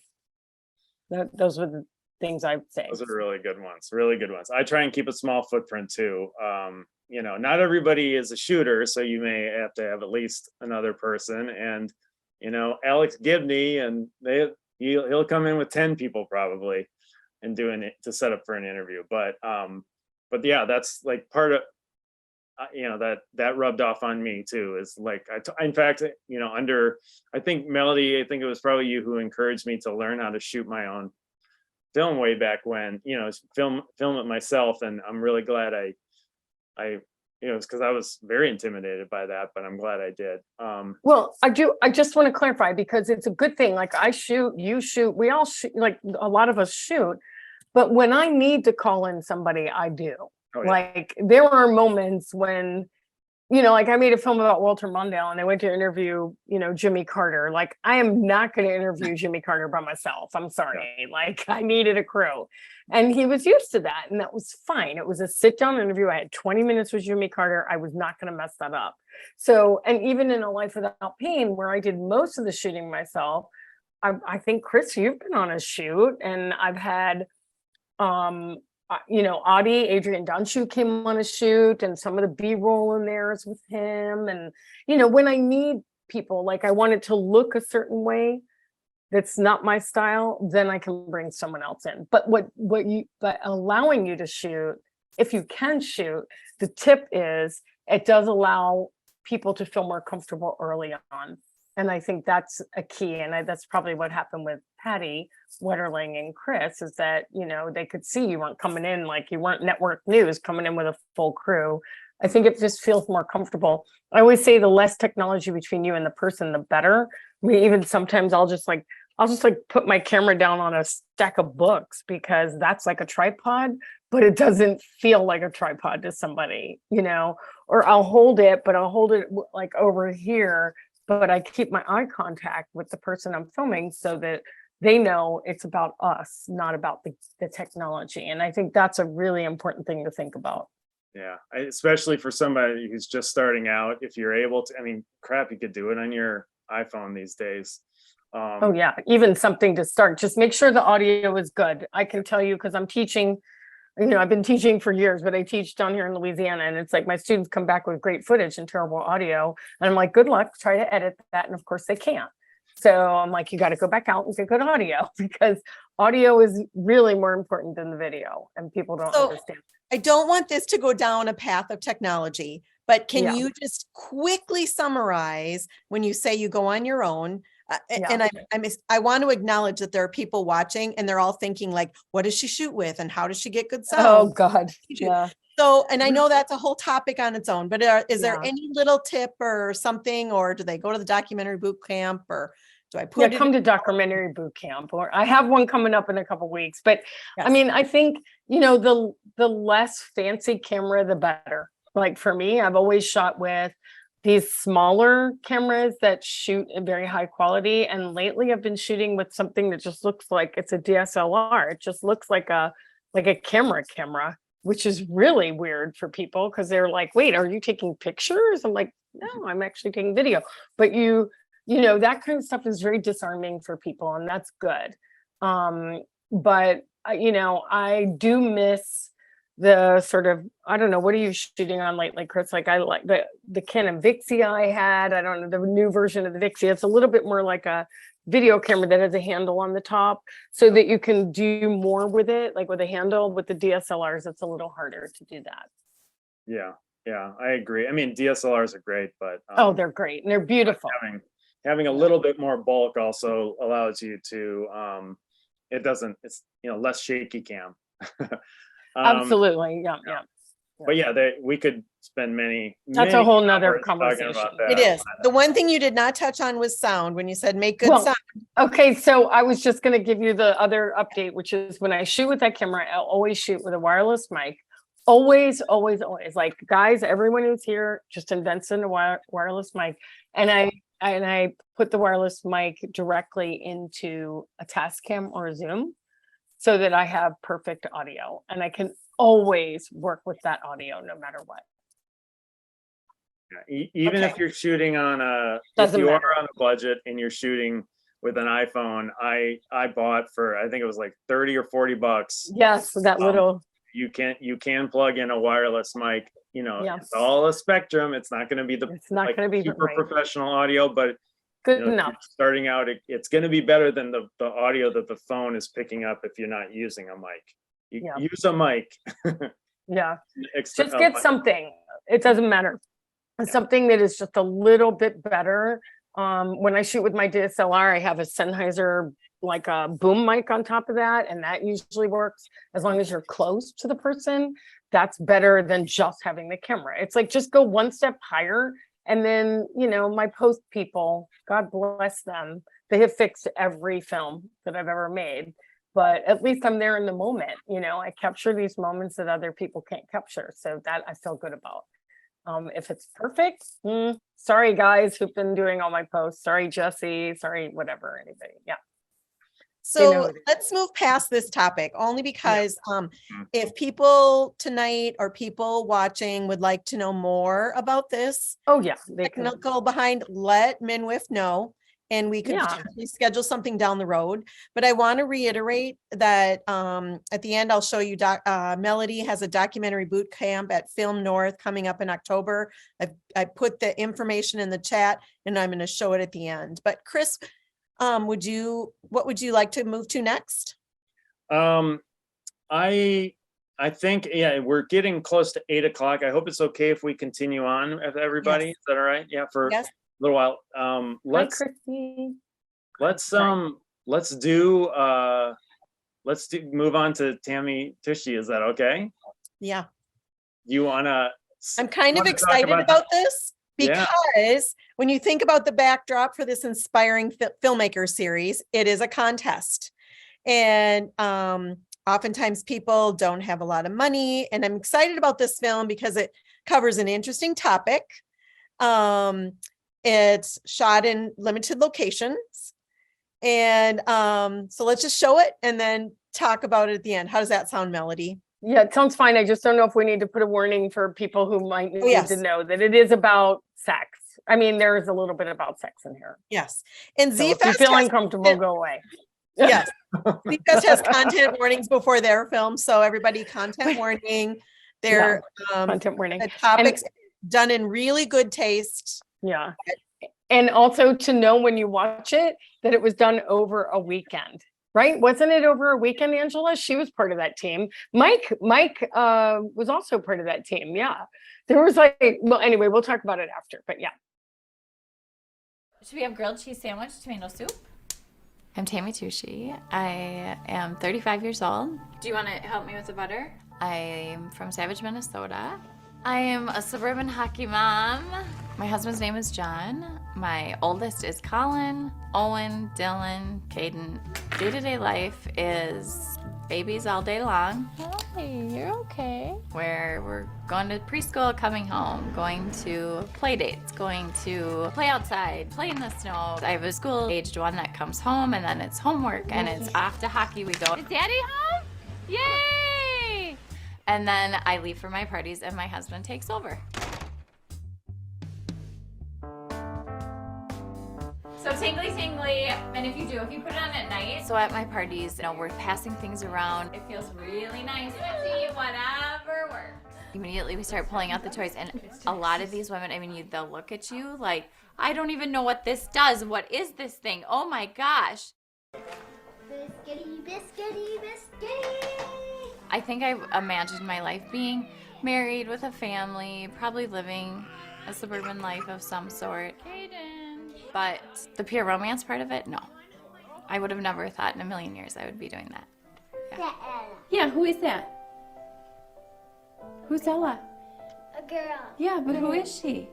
Those were the things I'd say. Those are really good ones. Really good ones. I try and keep a small footprint too. Not everybody is a shooter, so you may have to have at least another person. And Alex Gibney, and he'll come in with 10 people probably, and doing it to set up for an interview. But yeah, that's like part of that rubbed off on me too. Is like in fact, I think Melody, I think it was probably you who encouraged me to learn how to shoot my own film way back when, film it myself. And I'm really glad it's because I was very intimidated by that, but I'm glad I did. Well, I just want to clarify, because it's a good thing. Like I shoot, you shoot, we all shoot, like a lot of us shoot, but when I need to call in somebody, I do. Oh, yeah. Like there are moments when, like I made a film about Walter Mondale and I went to interview, Jimmy Carter. Like I am not going to interview Jimmy Carter by myself. I'm sorry. Yeah. Like I needed a crew, and he was used to that. And that was fine. It was a sit down interview. I had 20 minutes with Jimmy Carter. I was not going to mess that up. So, and even in A Life Without Pain, where I did most of the shooting myself, I think, Chris, you've been on a shoot, and I've had, Adrian Dunshu came on a shoot, and some of the B-roll in there is with him. And, when I need people, like I want it to look a certain way that's not my style, then I can bring someone else in. But but allowing you to shoot, if you can shoot, the tip is it does allow people to feel more comfortable early on. And I think that's a key. And that's probably what happened with Patty Wetterling and Chris, is that, they could see you weren't coming in like you weren't network news coming in with a full crew. I think it just feels more comfortable. I always say the less technology between you and the person, the better. I mean, even sometimes I'll just put my camera down on a stack of books, because that's like a tripod, but it doesn't feel like a tripod to somebody, or I'll hold it, but I'll hold it like over here, but I keep my eye contact with the person I'm filming so that they know it's about us, not about the technology. And I think that's a really important thing to think about. Yeah, especially for somebody who's just starting out, if you're able to, crap, you could do it on your iPhone these days. Oh yeah, even something to start. Just make sure the audio is good. I can tell you, because I'm teaching, I've been teaching for years, but I teach down here in Louisiana, and it's like my students come back with great footage and terrible audio. And I'm like, good luck, try to edit that. And of course they can't. So I'm like, you got to go back out and get good audio, because audio is really more important than the video, and people don't understand. I don't want this to go down a path of technology, but can you just quickly summarize when you say you go on your own? And I want to acknowledge that there are people watching, and they're all thinking like, what does she shoot with, and how does she get good sound? Oh God, yeah. So, and I know that's a whole topic on its own, but is there any little tip or something, or do they go to the documentary boot camp, or Do I put it? Come to documentary boot camp, or I have one coming up in a couple weeks. But I Yes. mean, I think, you know, the less fancy camera, the better. Like for me, I've always shot with these smaller cameras that shoot in very high quality. And lately I've been shooting with something that just looks like it's a DSLR. It just looks like a camera, which is really weird for people because they're like, wait, are you taking pictures? I'm like, no, I'm actually taking video. But you know, that kind of stuff is very disarming for people, and that's good. But you know, I do miss the sort of, I don't know, what are you shooting on lately, Chris? Like, I like the Canon Vixia I had. I don't know, the new version of the Vixia. It's a little bit more like a video camera that has a handle on the top so that you can do more with it, like with a handle. With the DSLRs, it's a little harder to do that. Yeah, I agree. I mean, DSLRs are great, but oh, they're great and they're beautiful. Having a little bit more bulk also allows you to it's, you know, less shaky cam. Absolutely. Yeah. But yeah, we could spend many That's a whole nother hours talking conversation. about that. It is. The one thing you did not touch on was sound when you said make good Well, sound. Okay, so I was just going to give you the other update, which is when I shoot with that camera, I'll always shoot with a wireless mic. Always. Like, guys, everyone who's here just invents in a wireless mic. And I put the wireless mic directly into a Tascam or a Zoom so that I have perfect audio. And I can always work with that audio no matter what. Yeah, even if you're shooting on Doesn't matter. are on a budget and you're shooting with an iPhone, I bought for, I think it was like 30 or 40 bucks. Yes, that little. You can plug in a wireless mic. You know, Yes. It's all a spectrum. It's not going to be super right. professional audio, but Good you know, if enough. you're starting out, it's going to be better than the audio that the phone is picking up if you're not using a mic. Use a mic. Yeah. Extra- Just get something. It doesn't matter. Something that is just a little bit better. When I shoot with my DSLR, I have a Sennheiser, like a boom mic on top of that, and that usually works as long as you're close to the person. That's better than just having the camera. It's like, just go one step higher. And then, you know, my post people, God bless them, they have fixed every film that I've ever made. But at least I'm there in the moment. You know, I capture these moments that other people can't capture. So that I feel good about. If it's perfect, sorry guys who've been doing all my posts. Sorry, Jesse. Sorry, whatever, anybody. Yeah. So let's move past this topic, only because if people tonight or people watching would like to know more about this, technical behind, let MNWIFT know, and we could potentially schedule something down the road. But I want to reiterate that at the end, I'll show you Melody has a documentary boot camp at FilmNorth coming up in October. I put the information in the chat, and I'm going to show it at the end. But Chris, what would you like to move to next? I think, we're getting close to 8 o'clock. I hope it's okay if we continue on with everybody. Yes. Is that all right? Yeah, for a little while. Let's move on to Tammy Tushy. Is that okay? Yeah. You wanna? I'm kind of excited about this. Because when you think about the backdrop for this Inspiring Filmmaker series, it is a contest. And oftentimes people don't have a lot of money. And I'm excited about this film because it covers an interesting topic. It's shot in limited locations. And so let's just show it and then talk about it at the end. How does that sound, Melody? Yeah, it sounds fine. I just don't know if we need to put a warning for people who might need to know that it is about sex. I mean, there is a little bit about sex in here. Yes. And so if you feel uncomfortable, go away. Yes. ZFest has content warnings before their film. So everybody, content warning. They're content warning. The topics done in really good taste. Yeah. And also to know when you watch it, that it was done over a weekend. Right? Wasn't it over a weekend, Angela? She was part of that team. Mike was also part of that team. Yeah. There was well, anyway, we'll talk about it after, but yeah. Should we have grilled cheese sandwich, tomato soup? I'm Tammy Tushy. I am 35 years old. Do you want to help me with the butter? I'm from Savage, Minnesota. I am a suburban hockey mom. My husband's name is John. My oldest is Colin, Owen, Dylan, Caden. Day-to-day life is babies all day long. Hey, you're okay. Where we're going to preschool, coming home, going to play dates, going to play outside, play in the snow. I have a school-aged one that comes home, and then it's homework, and it's off to hockey we go. Is Daddy home? Yay! And then I leave for my parties, and my husband takes over. So tingly, and if you put it on at night. So at my parties, we're passing things around. It feels really nice to see whatever works. Immediately we start pulling out the toys, and a lot of these women, they'll look at you like, I don't even know what this does. What is this thing? Oh my gosh. Biscuity, biscuity, biscuity. I think I imagined my life being married with a family, probably living a suburban life of some sort. But the pure romance part of it, no. I would have never thought in a million years I would be doing that. Yeah, who is that? Who's Ella? A girl. Yeah, but who is she?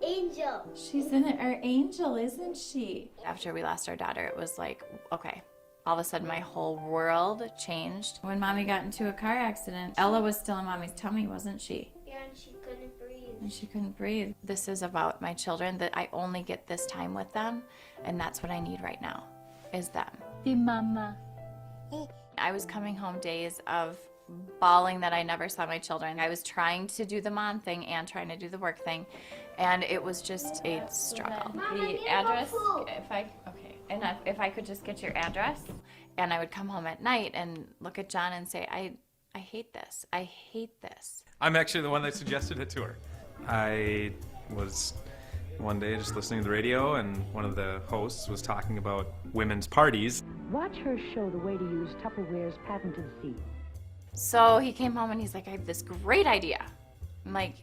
Angel. She's our angel, isn't she? After we lost our daughter, it was like, okay. All of a sudden, my whole world changed. When Mommy got into a car accident, Ella was still in Mommy's tummy, wasn't she? Yeah, and she couldn't breathe. And she couldn't breathe. This is about my children, that I only get this time with them, and that's what I need right now, is them. The mama. I was coming home days of bawling that I never saw my children. I was trying to do the mom thing and trying to do the work thing, and it was just a struggle. The address, if I could just get your address, and I would come home at night and look at John and say, I hate this. I hate this. I'm actually the one that suggested it to her. I was one day just listening to the radio, and one of the hosts was talking about women's parties. Watch her show the way to use Tupperware's patented seed. So he came home and he's like, I have this great idea. I'm like,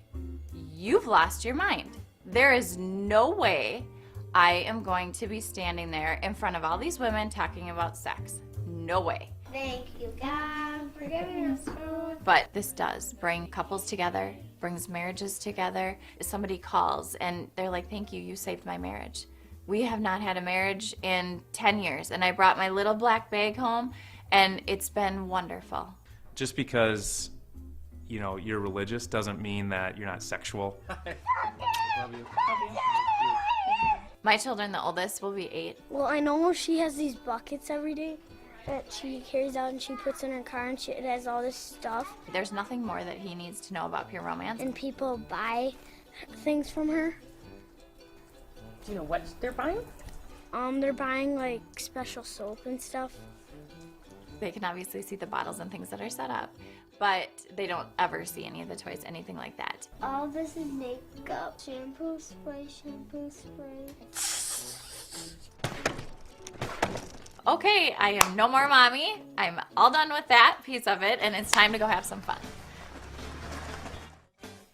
you've lost your mind. There is no way I am going to be standing there in front of all these women talking about sex. No way. Thank you, God, for giving us food. But this does bring couples together, brings marriages together. Somebody calls and they're like, thank you, you saved my marriage. We have not had a marriage in 10 years, and I brought my little black bag home, and it's been wonderful. Just because, you're religious doesn't mean that you're not sexual. Love you. My children, the oldest, will be 8. Well, I know she has these buckets every day that she carries out and she puts in her car, and it has all this stuff. There's nothing more that he needs to know about pure romance. And people buy things from her. Do you know what they're buying? They're buying like special soap and stuff. They can obviously see the bottles and things that are set up, but they don't ever see any of the toys, anything like that. All this is makeup. Shampoo spray, shampoo spray. Okay, I am no more mommy. I'm all done with that piece of it, and it's time to go have some fun.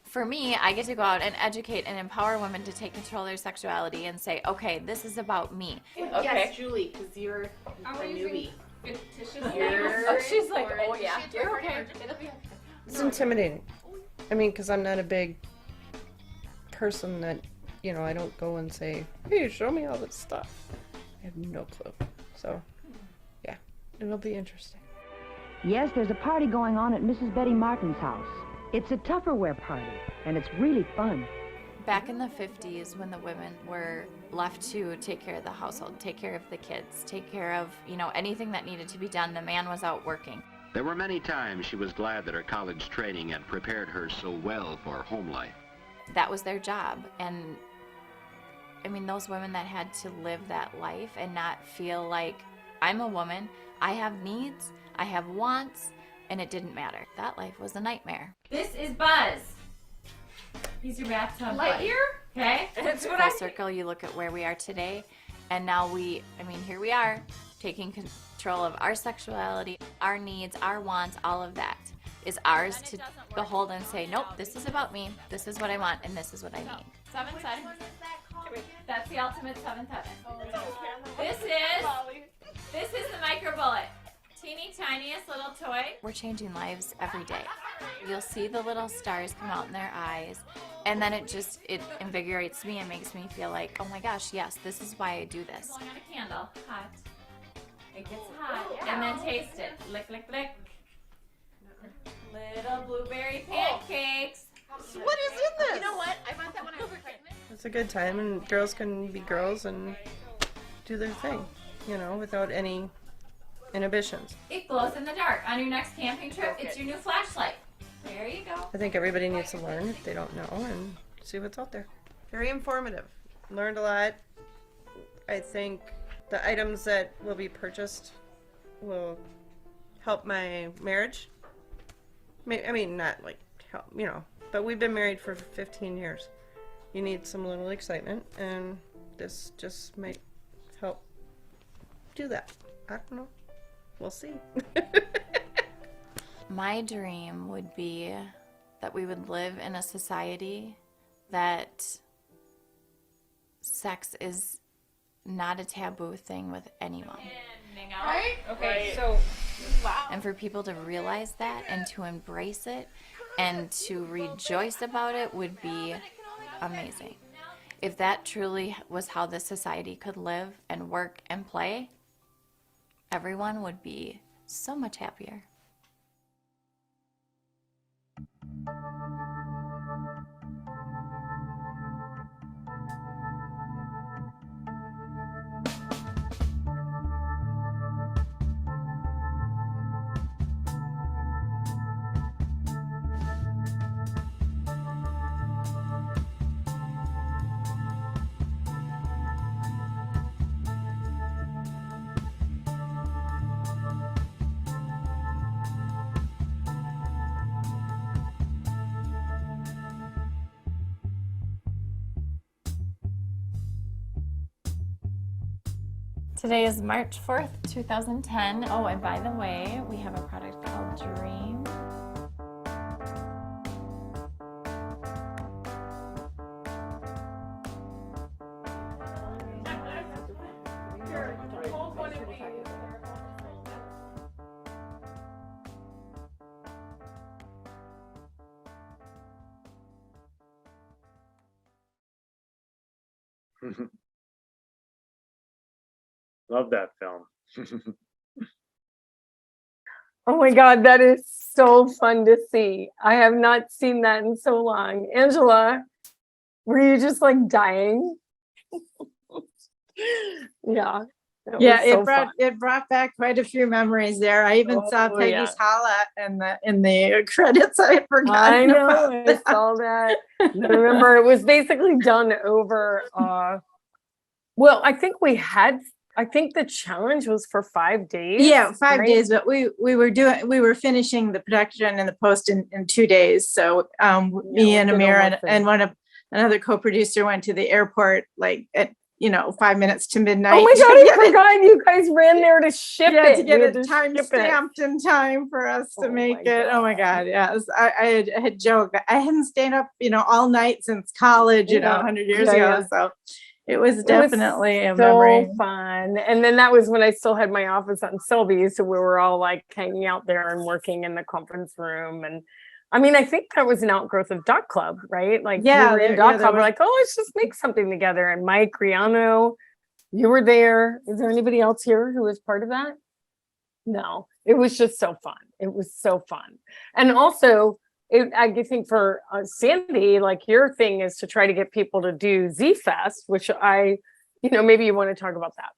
For me, I get to go out and educate and empower women to take control of their sexuality and say, okay, this is about me. Okay. Yes, Julie, because you're a newbie. She's like, oh yeah, you're okay. It's intimidating. Because I'm not a big person that, I don't go and say, hey, show me all this stuff. I have no clue. So, yeah, it'll be interesting. Yes, there's a party going on at Mrs. Betty Martin's house. It's a Tupperware party, and it's really fun. Back in the 50s, when the women were left to take care of the household, take care of the kids, take care of, anything that needed to be done, the man was out working. There were many times she was glad that her college training had prepared her so well for home life. That was their job, and those women that had to live that life and not feel like, I'm a woman, I have needs, I have wants, and it didn't matter. That life was a nightmare. This is Buzz. He's your bathtub Lightyear? Okay? That's what Full circle, you look at where we are today, and now here we are, taking control of our sexuality, our needs, our wants, all of that is ours to behold and say, nope, this is about me, this is what I want, and this is what I need. 7 7. That's the ultimate 7 7. This is the micro bullet. teeny tiniest little toy. We're changing lives every day. You'll see the little stars come out in their eyes, and then it invigorates me and makes me feel like, oh my gosh, yes, this is why I do this. Blowing on a candle, hot. It gets hot, and then taste it. Lick, lick, lick. Little blueberry pancakes. What is in this? You know what? I bought that when I was pregnant. It's a good time, and girls can be girls and do their thing, you know, without any inhibitions. It glows in the dark. On your next camping trip, it's your new flashlight. There you go. I think everybody needs to learn if they don't know and see what's out there. Very informative. Learned a lot. I think the items that will be purchased will help my marriage. I mean, not like help, you know, but we've been married for 15 years. You need some little excitement, and this just might help do that. I don't know. We'll see. My dream would be that we would live in a society that sex is not a taboo thing with anyone. Right? Okay, so wow. And for people to realize that and to embrace it and to rejoice about it would be amazing. If that truly was how this society could live and work and play, everyone would be so much happier. Today is March 4th, 2010. Oh, and by the way, we have a product called Dream. Love that film. Oh my God, that is so fun to see. I have not seen that in so long. Angela, were you just like dying? Yeah. Yeah, it brought back quite a few memories there. I even saw Peggy's yeah. holla in the credits. I had forgotten. I know, about I that. saw that. I remember it was basically done over well, I think the challenge was for 5 days. Yeah, 5 right? days, but we were finishing the production and the post in 2 days. So me and Amira and another co-producer went to the airport like at 5 minutes to midnight. Oh my God, I forgot you guys ran there to ship it. To get We it had to time ship it. stamped in time for us to make it. Oh my God, yes. I had joked. I hadn't stayed up, all night since college, 100 years ago. Yeah. So it was definitely a so memory. fun. And then that was when I still had my office on Sylvie. So we were all like hanging out there and working in the conference room. And I mean, I think that was an outgrowth of DocuClub, right? Like we were in DocuClub, we're like, oh, let's just make something together. And Mike Riano, you were there. Is there anybody else here who was part of that? No, it was just so fun. It was so fun. And also, I think for Sandy, like your thing is to try to get people to do Z-Fest, which maybe you want to talk about that.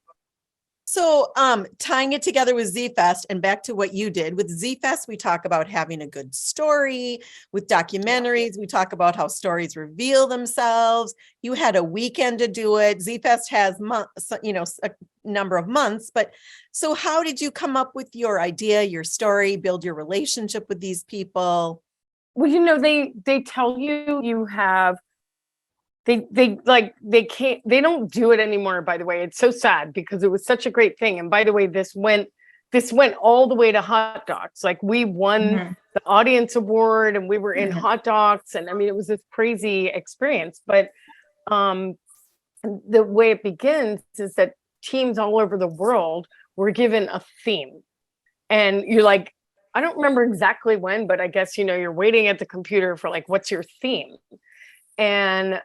So tying it together with Z-Fest and back to what you did with Z-Fest, we talk about having a good story. With documentaries, we talk about how stories reveal themselves. You had a weekend to do it. Z-Fest has a number of months, but so how did you come up with your idea, your story, build your relationship with these people? Well, they tell you have they don't do it anymore, by the way. It's so sad because it was such a great thing. And by the way, this went all the way to hot dogs. Like we won the audience award and we were in hot dogs. And I mean, it was this crazy experience, but the way it begins is that teams all over the world were given a theme. And you're like, I don't remember exactly when, but I guess, you know, you're waiting at the computer for like, what's your theme? And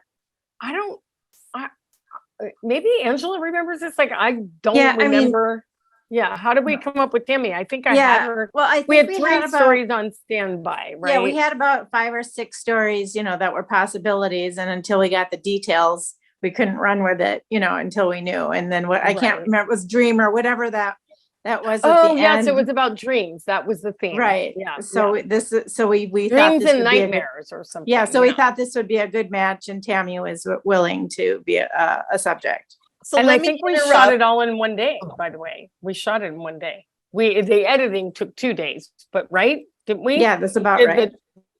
maybe Angela remembers this. Like, I don't remember. How did we come up with Tammy? I think I had her. Well, I think we had we three had about- stories on standby, right? Yeah, we had about 5 or 6 stories, you know, that were possibilities. And until we got the details, we couldn't run with it, you know, until we knew. And then what I can't remember, it was Dream or whatever that was. Oh, at the yes, end. it was about dreams. That was the theme. Right. Yeah. So we thought Dreams this and would be a good- nightmares or something. Yeah. So we yeah. thought this would be a good match, and Tammy was willing to be a subject. So and let I me think we interrupt. shot it all in one day, by the way. We shot it in one day. The editing took 2 days, but right? Didn't we? Yeah, that's about Did right.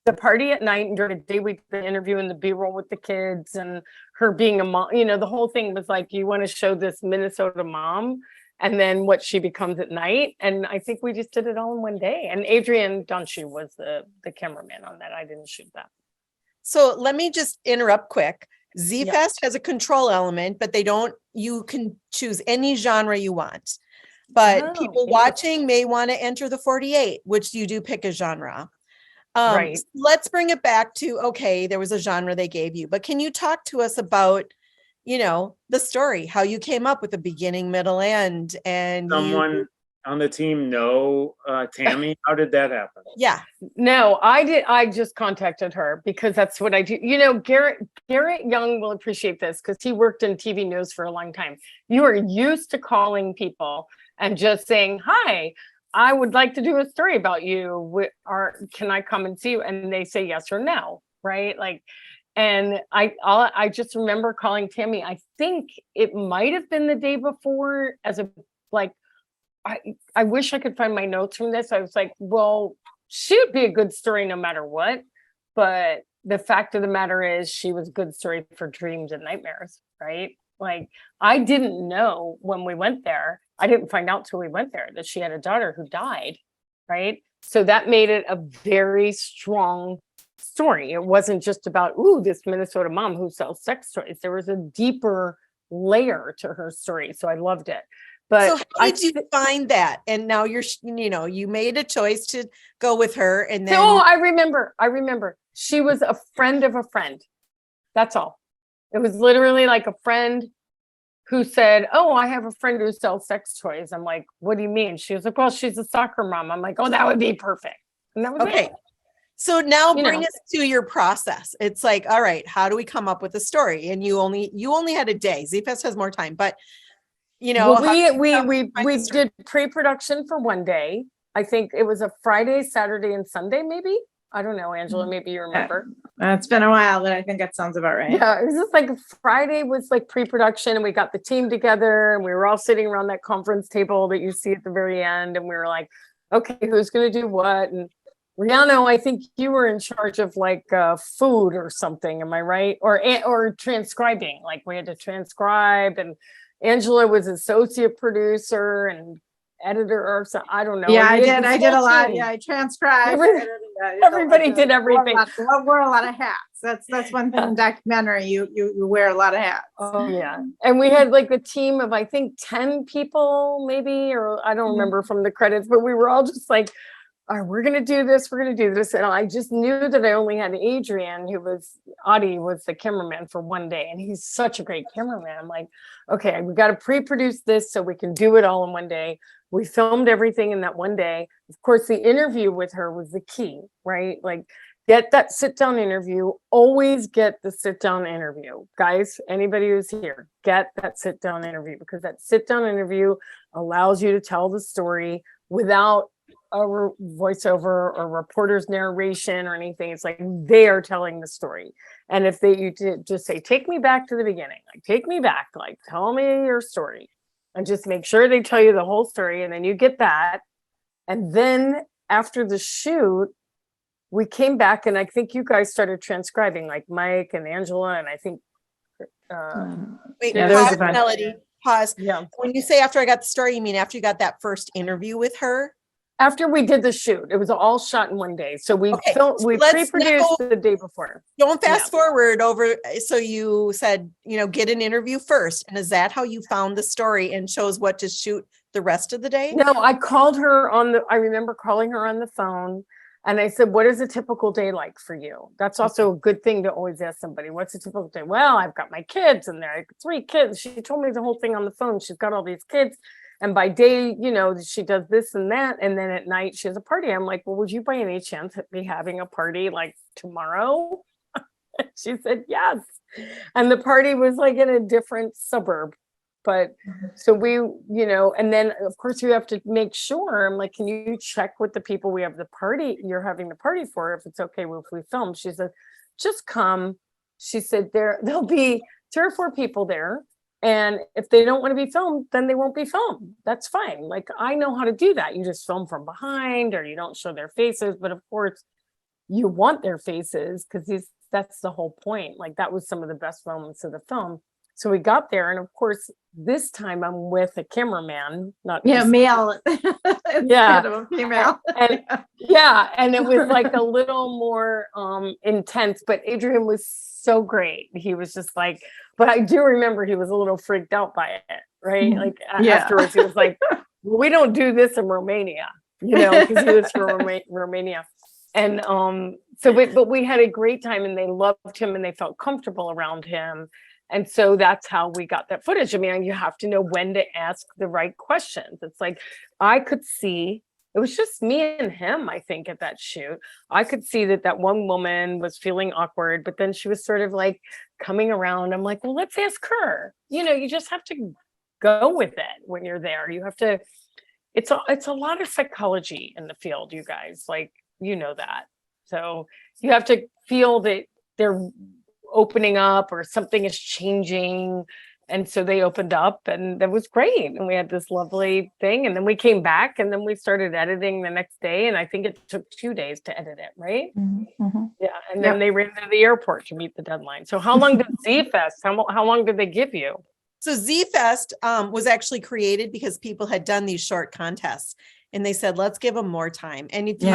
The party at night, and during the day we did the interview and the B-roll with the kids and her being a mom. You know, the whole thing was like, you want to show this Minnesota mom and then what she becomes at night. And I think we just did it all in one day. And Adrian Dunshu was the cameraman on that. I didn't shoot that. So let me just interrupt quick. Z-Fest has a control element, but you can choose any genre you want. But people watching may want to enter the 48, which you do pick a genre. Right. Let's bring it back to, okay, there was a genre they gave you, but can you talk to us about, you know, the story, how you came up with the beginning, middle, end, and Someone on the team know Tammy? How did that happen? Yeah. No, I did. I just contacted her because that's what I do. You know, Garrett Young will appreciate this because he worked in TV news for a long time. You are used to calling people and just saying, hi, I would like to do a story about you. Can I come and see you? And they say yes or no, right? Like, and I just remember calling Tammy. I think it might have been the day before I wish I could find my notes from this. I was like, well, she would be a good story no matter what. But the fact of the matter is she was a good story for dreams and nightmares, right? Like, I didn't know when we went there. I didn't find out till we went there that she had a daughter who died, right? So that made it a very strong story. It wasn't just about, this Minnesota mom who sells sex toys. There was a deeper layer to her story. So I loved it. But so how did you find that? And now you made a choice to go with her. And then I remember. She was a friend of a friend. That's all. It was literally like a friend who said, oh, I have a friend who sells sex toys. I'm like, what do you mean? She was like, well, she's a soccer mom. I'm like, oh, that would be perfect. And that was it. So now bring us to your process. It's like, all right, how do we come up with a story? And you only had a day. Z-Fest has more time, but you know, we did pre-production for one day. I think it was a Friday, Saturday, and Sunday, maybe. I don't know, Angela, maybe you remember. It's been a while, but I think that sounds about right. Yeah, it was just like Friday was like pre-production, and we got the team together, and we were all sitting around that conference table that you see at the very end, and we were like, okay, who's going to do what? And Rihanna, I think you were in charge of like food or something, am I right? Or transcribing, like we had to transcribe, and Angela was associate producer and editor or something. I don't know. Yeah, I did a lot. Yeah, I transcribed. Everybody did everything. Wore a lot of hats. That's one thing in documentary. You wear a lot of hats. Oh yeah. And we had like a team of I think 10 people maybe, or I don't remember from the credits, but we were all just like, all right, we're gonna do this. And I just knew that I only had Adrian, Adi was the cameraman for one day, and he's such a great cameraman. I'm like, okay, we got to pre-produce this so we can do it all in one day. We filmed everything in that one day. Of course, the interview with her was the key, right? Like, get that sit-down interview. Always get the sit-down interview. Guys, anybody who's here, get that sit-down interview, because that sit-down interview allows you to tell the story without a voiceover or reporter's narration or anything. It's like they are telling the story. And if you just say, take me back to the beginning, like take me back, like tell me your story, and just make sure they tell you the whole story. And then you get that. And then after the shoot, we came back, and I think you guys started transcribing, like Mike and Angela, and I think wait, yeah, there was a bunch. Melody, pause. Yeah. When you say after I got the story, you mean after you got that first interview with her? After we did the shoot, it was all shot in one day. So we Okay, filmed, so we let's pre-produced now- the day before. Don't fast Yeah. forward over. So you said, get an interview first. And is that how you found the story and chose what to shoot the rest of the day? No, I called her I remember calling her on the phone and I said, what is a typical day like for you? That's also a good thing to always ask somebody, what's a typical day? Well, I've got my kids and there are 3 kids. She told me the whole thing on the phone. She's got all these kids. And by day, she does this and that. And then at night she has a party. I'm like, well, would you by any chance be having a party like tomorrow? She said, yes. And the party was like in a different suburb. But so we, and then of course you have to make sure, I'm like, can you check with the people you're having the party for, if it's okay if we film? She said, just come. She said, there'll be 3 or 4 people there. And if they don't want to be filmed, then they won't be filmed. That's fine. Like, I know how to do that. You just film from behind or you don't show their faces. But of course you want their faces because that's the whole point. Like, that was some of the best moments of the film. So we got there, and of course, this time I'm with a cameraman, not male. Yeah, of a female. and it was like a little more intense. But Adrian was so great. He was just like, but I do remember he was a little freaked out by it, right? Like afterwards, he was like, well, "We don't do this in Romania," because he was from Romania. And but we had a great time, and they loved him, and they felt comfortable around him. And so that's how we got that footage. I mean, you have to know when to ask the right questions. It's like, I could see, it was just me and him, I think, at that shoot. I could see that one woman was feeling awkward, but then she was sort of like coming around. I'm like, well, let's ask her. You just have to go with it when you're there. You have to, it's a lot of psychology in the field, you guys, like, that. So you have to feel that they're opening up or something is changing, and so they opened up, and that was great, and we had this lovely thing, and then we came back, and then we started editing the next day, and I think it took 2 days to edit it, right? Yeah, and then they ran to the airport to meet the deadline. So how long did Z-Fest, how long did they give you? So Z-Fest was actually created because people had done these short contests. And they said, let's give them more time. And if you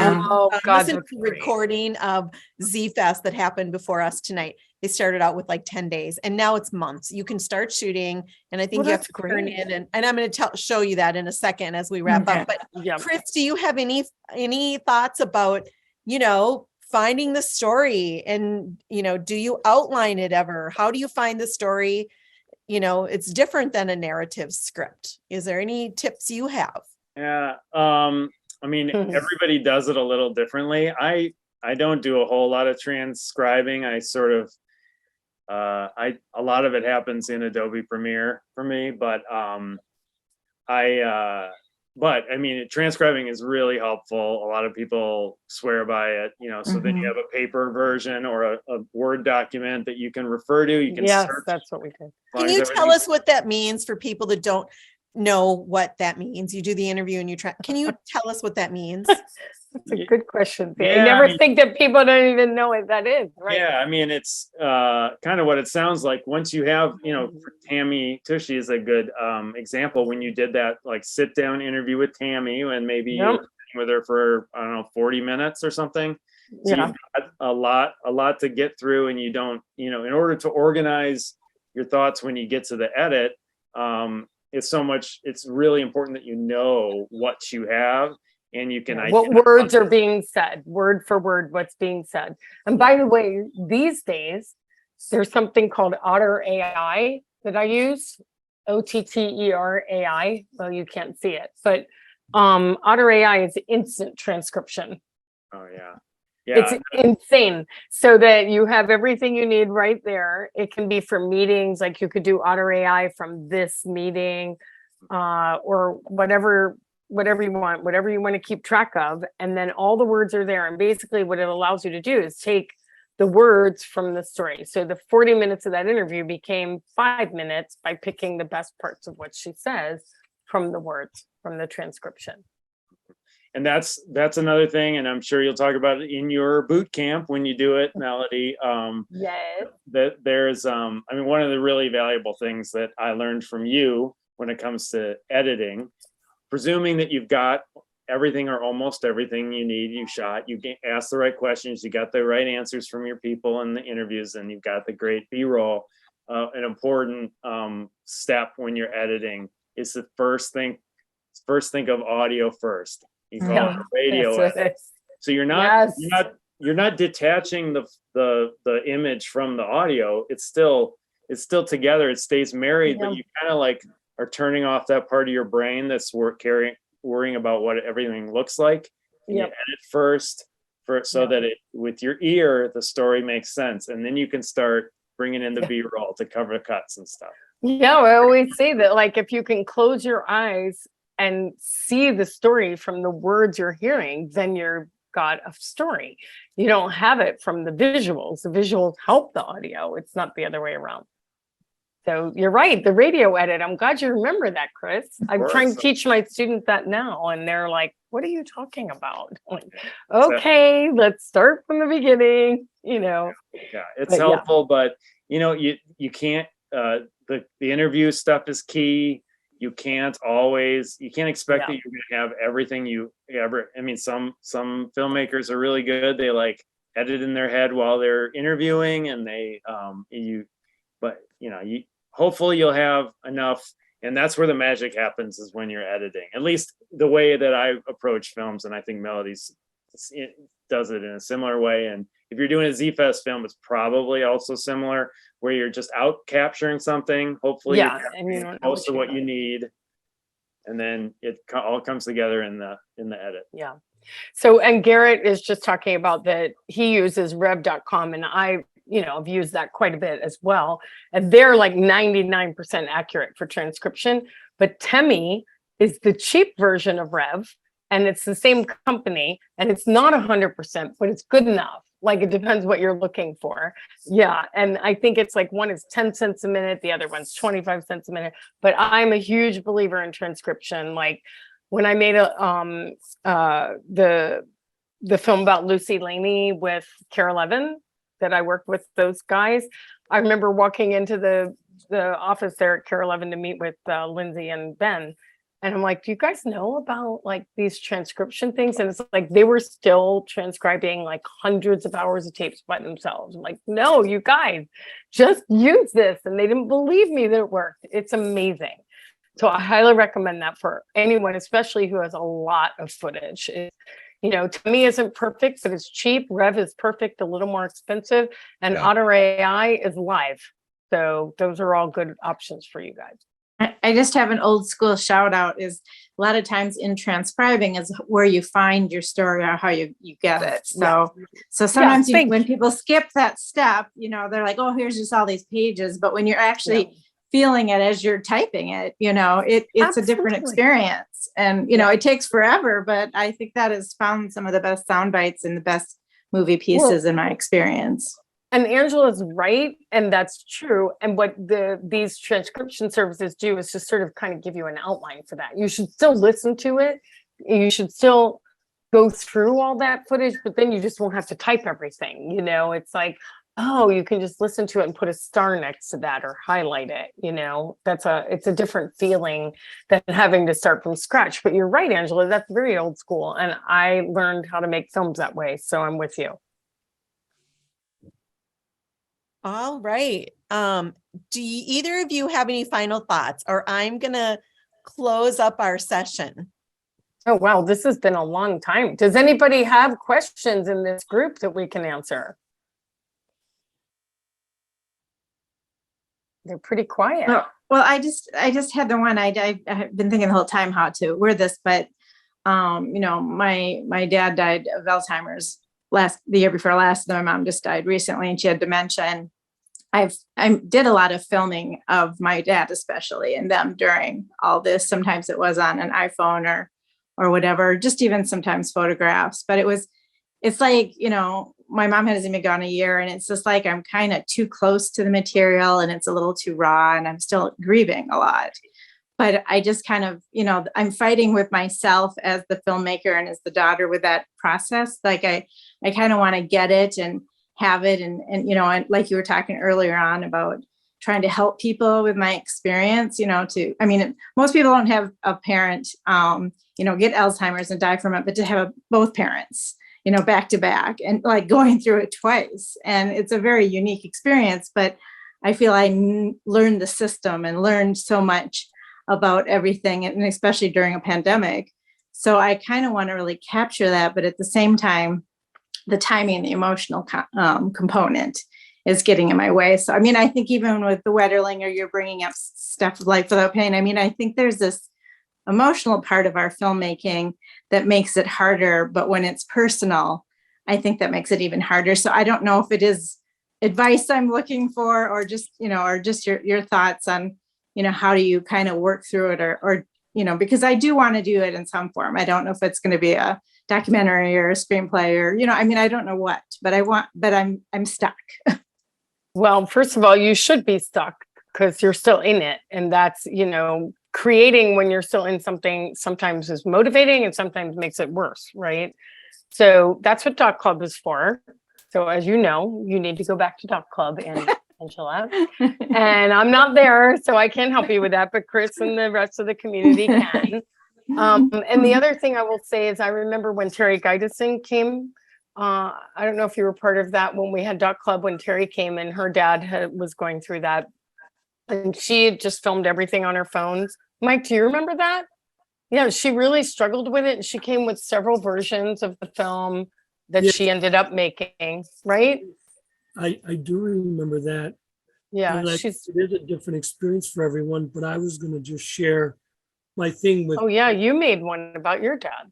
listen to the recording of Z-Fest that happened before us tonight, they started out with like 10 days and now it's months. You can start shooting. And I think you have to turn in, and I'm going to show you that in a second as we wrap up. But Chris, do you have any thoughts about, finding the story, and, do you outline it ever? How do you find the story? It's different than a narrative script. Is there any tips you have? Yeah. I mean, everybody does it a little differently. I don't do a whole lot of transcribing. I sort of, a lot of it happens in Adobe Premiere for me, but I mean, transcribing is really helpful. A lot of people swear by it, so then you have a paper version or a Word document that you can refer to. You can search. That's what we did. Can you tell us what that means for people that don't know what that means? You do the interview and can you tell us what that means? That's a good question. I never think that people don't even know what that is, right? Yeah, I mean, it's kind of what it sounds like. Once you have, for Tammy Tushy is a good example. When you did that like sit down interview with Tammy, and maybe you were with her for 40 minutes or something. So you've got a lot to get through, and you don't, in order to organize your thoughts when you get to the edit, it's really important that you know what you have, and you can what words are being said, word for word, what's being said. And by the way, these days, there's something called Otter AI that I use, OTTER AI. Well, you can't see it, but Otter AI is instant transcription. Oh, yeah. It's insane. So that you have everything you need right there. It can be for meetings, like you could do Otter AI from this meeting, or whatever you want to keep track of. And then all the words are there. And basically what it allows you to do is take the words from the story. So the 40 minutes of that interview became 5 minutes by picking the best parts of what she says from the words, from the transcription. And that's another thing, and I'm sure you'll talk about it in your boot camp when you do it, Melody. Yes. That there's, one of the really valuable things that I learned from you when it comes to editing, presuming that you've got everything or almost everything you need. You shot, you asked the right questions, you got the right answers from your people in the interviews, and you've got the great B-roll. An important step when you're editing is the first think of audio first. You call it radio edit. So you're not detaching the image from the audio. It's still together. It stays married, but you kind of like are turning off that part of your brain that's worrying about what everything looks like. And you edit first so that with your ear the story makes sense, and then you can start bringing in the B-roll to cover cuts and stuff. Yeah, I always say that, like, if you can close your eyes and see the story from the words you're hearing, then you're got a story. You don't have it from the visuals. The visuals help the audio. It's not the other way around. So you're right, the radio edit. I'm glad you remember that, Chris. I'm trying to teach my students that now, and they're like, what are you talking about? I'm like, okay, let's start from the beginning, you know. Yeah, it's helpful, but you know, you can't, the interview stuff is key. You can't expect that you're going to have everything you ever. I mean, some filmmakers are really good. They like edit in their head while they're interviewing, and hopefully you'll have enough. And that's where the magic happens, is when you're editing, at least the way that I approach films. And I think Melody's does it in a similar way. And if you're doing a Z-Fest film, it's probably also similar, where you're just out capturing something. Hopefully you're most of what you need. And then it all comes together in the edit. Yeah. So, and Garrett is just talking about that he uses rev.com, and I've used that quite a bit as well. And they're like 99% accurate for transcription. But Temi is the cheap version of Rev, and it's the same company, and it's not 100%, but it's good enough. Like, it depends what you're looking for. Yeah. And I think it's like one is 10 cents a minute, the other one's 25 cents a minute. But I'm a huge believer in transcription. Like, when I made the film about Lucy Laney with Cara Levin, that I worked with those guys, I remember walking into the office there at Cara Levin to meet with Lindsay and Ben. And I'm like, do you guys know about like these transcription things? And it's like, they were still transcribing like hundreds of hours of tapes by themselves. I'm like, no, you guys, just use this. And they didn't believe me that it worked. It's amazing. So I highly recommend that for anyone, especially who has a lot of footage. Temi isn't perfect, but it's cheap. Rev is perfect, a little more expensive. And Otter AI is live. So those are all good options for you guys. I just have an old school shout out. Is a lot of times in transcribing is where you find your story or how you get it. So sometimes when people skip that step, they're like, oh, here's just all these pages. But when you're actually feeling it as you're typing it, it's a different experience. And, it takes forever, but I think that has found some of the best sound bites and the best movie pieces in my experience. And Angela's right, and that's true. And what these transcription services do is just sort of kind of give you an outline for that. You should still listen to it. You should still go through all that footage, but then you just won't have to type everything. It's like, oh, you can just listen to it and put a star next to that or highlight it. It's a different feeling than having to start from scratch. But you're right, Angela, that's very old school. And I learned how to make films that way. So I'm with you. All right. Do either of you have any final thoughts, or I'm going to close up our session? Oh, wow. This has been a long time. Does anybody have questions in this group that we can answer? They're pretty quiet. Well, I just had the one I've been thinking the whole time how to word this, but my dad died of Alzheimer's the year before last. My mom just died recently, and she had dementia. And I did a lot of filming of my dad, especially, and them during all this. Sometimes it was on an iPhone or whatever, just even sometimes photographs. But it's like, my mom hasn't been gone a year, and it's just like I'm kind of too close to the material, and it's a little too raw, and I'm still grieving a lot. But I just kind of, I'm fighting with myself as the filmmaker and as the daughter with that process. Like I kind of want to get it and have it. And like you were talking earlier on about trying to help people with my experience, most people don't have a parent, get Alzheimer's and die from it, but to have both parents, back to back and like going through it twice. And it's a very unique experience, but I feel I learned the system and learned so much about everything, and especially during a pandemic. So I kind of want to really capture that, but at the same time, the timing and the emotional component is getting in my way. So, I think even with the Wetterling, or you're bringing up stuff of Life Without Pain, I think there's this emotional part of our filmmaking that makes it harder, but when it's personal, I think that makes it even harder. So I don't know if it is advice I'm looking for, or just, your thoughts on, how do you kind of work through it, or because I do want to do it in some form. I don't know if it's going to be a documentary or a screenplay, or, I don't know what, but I'm stuck. Well, first of all, you should be stuck because you're still in it. And that's, creating when you're still in something sometimes is motivating and sometimes makes it worse, right? So that's what DocuClub is for. So as you know, you need to go back to DocuClub and chill out. And I'm not there, so I can't help you with that, but Chris and the rest of the community can. And the other thing I will say is I remember when Terry Guidison came, I don't know if you were part of that when we had DocuClub, when Terry came and her dad was going through that. And she had just filmed everything on her phones. Mike, do you remember that? Yeah, she really struggled with it. And she came with several versions of the film that she ended up making, right? I do remember that. Yeah, it is a different experience for everyone, but I was going to just share my thing with. Oh, yeah, you made one about your dad.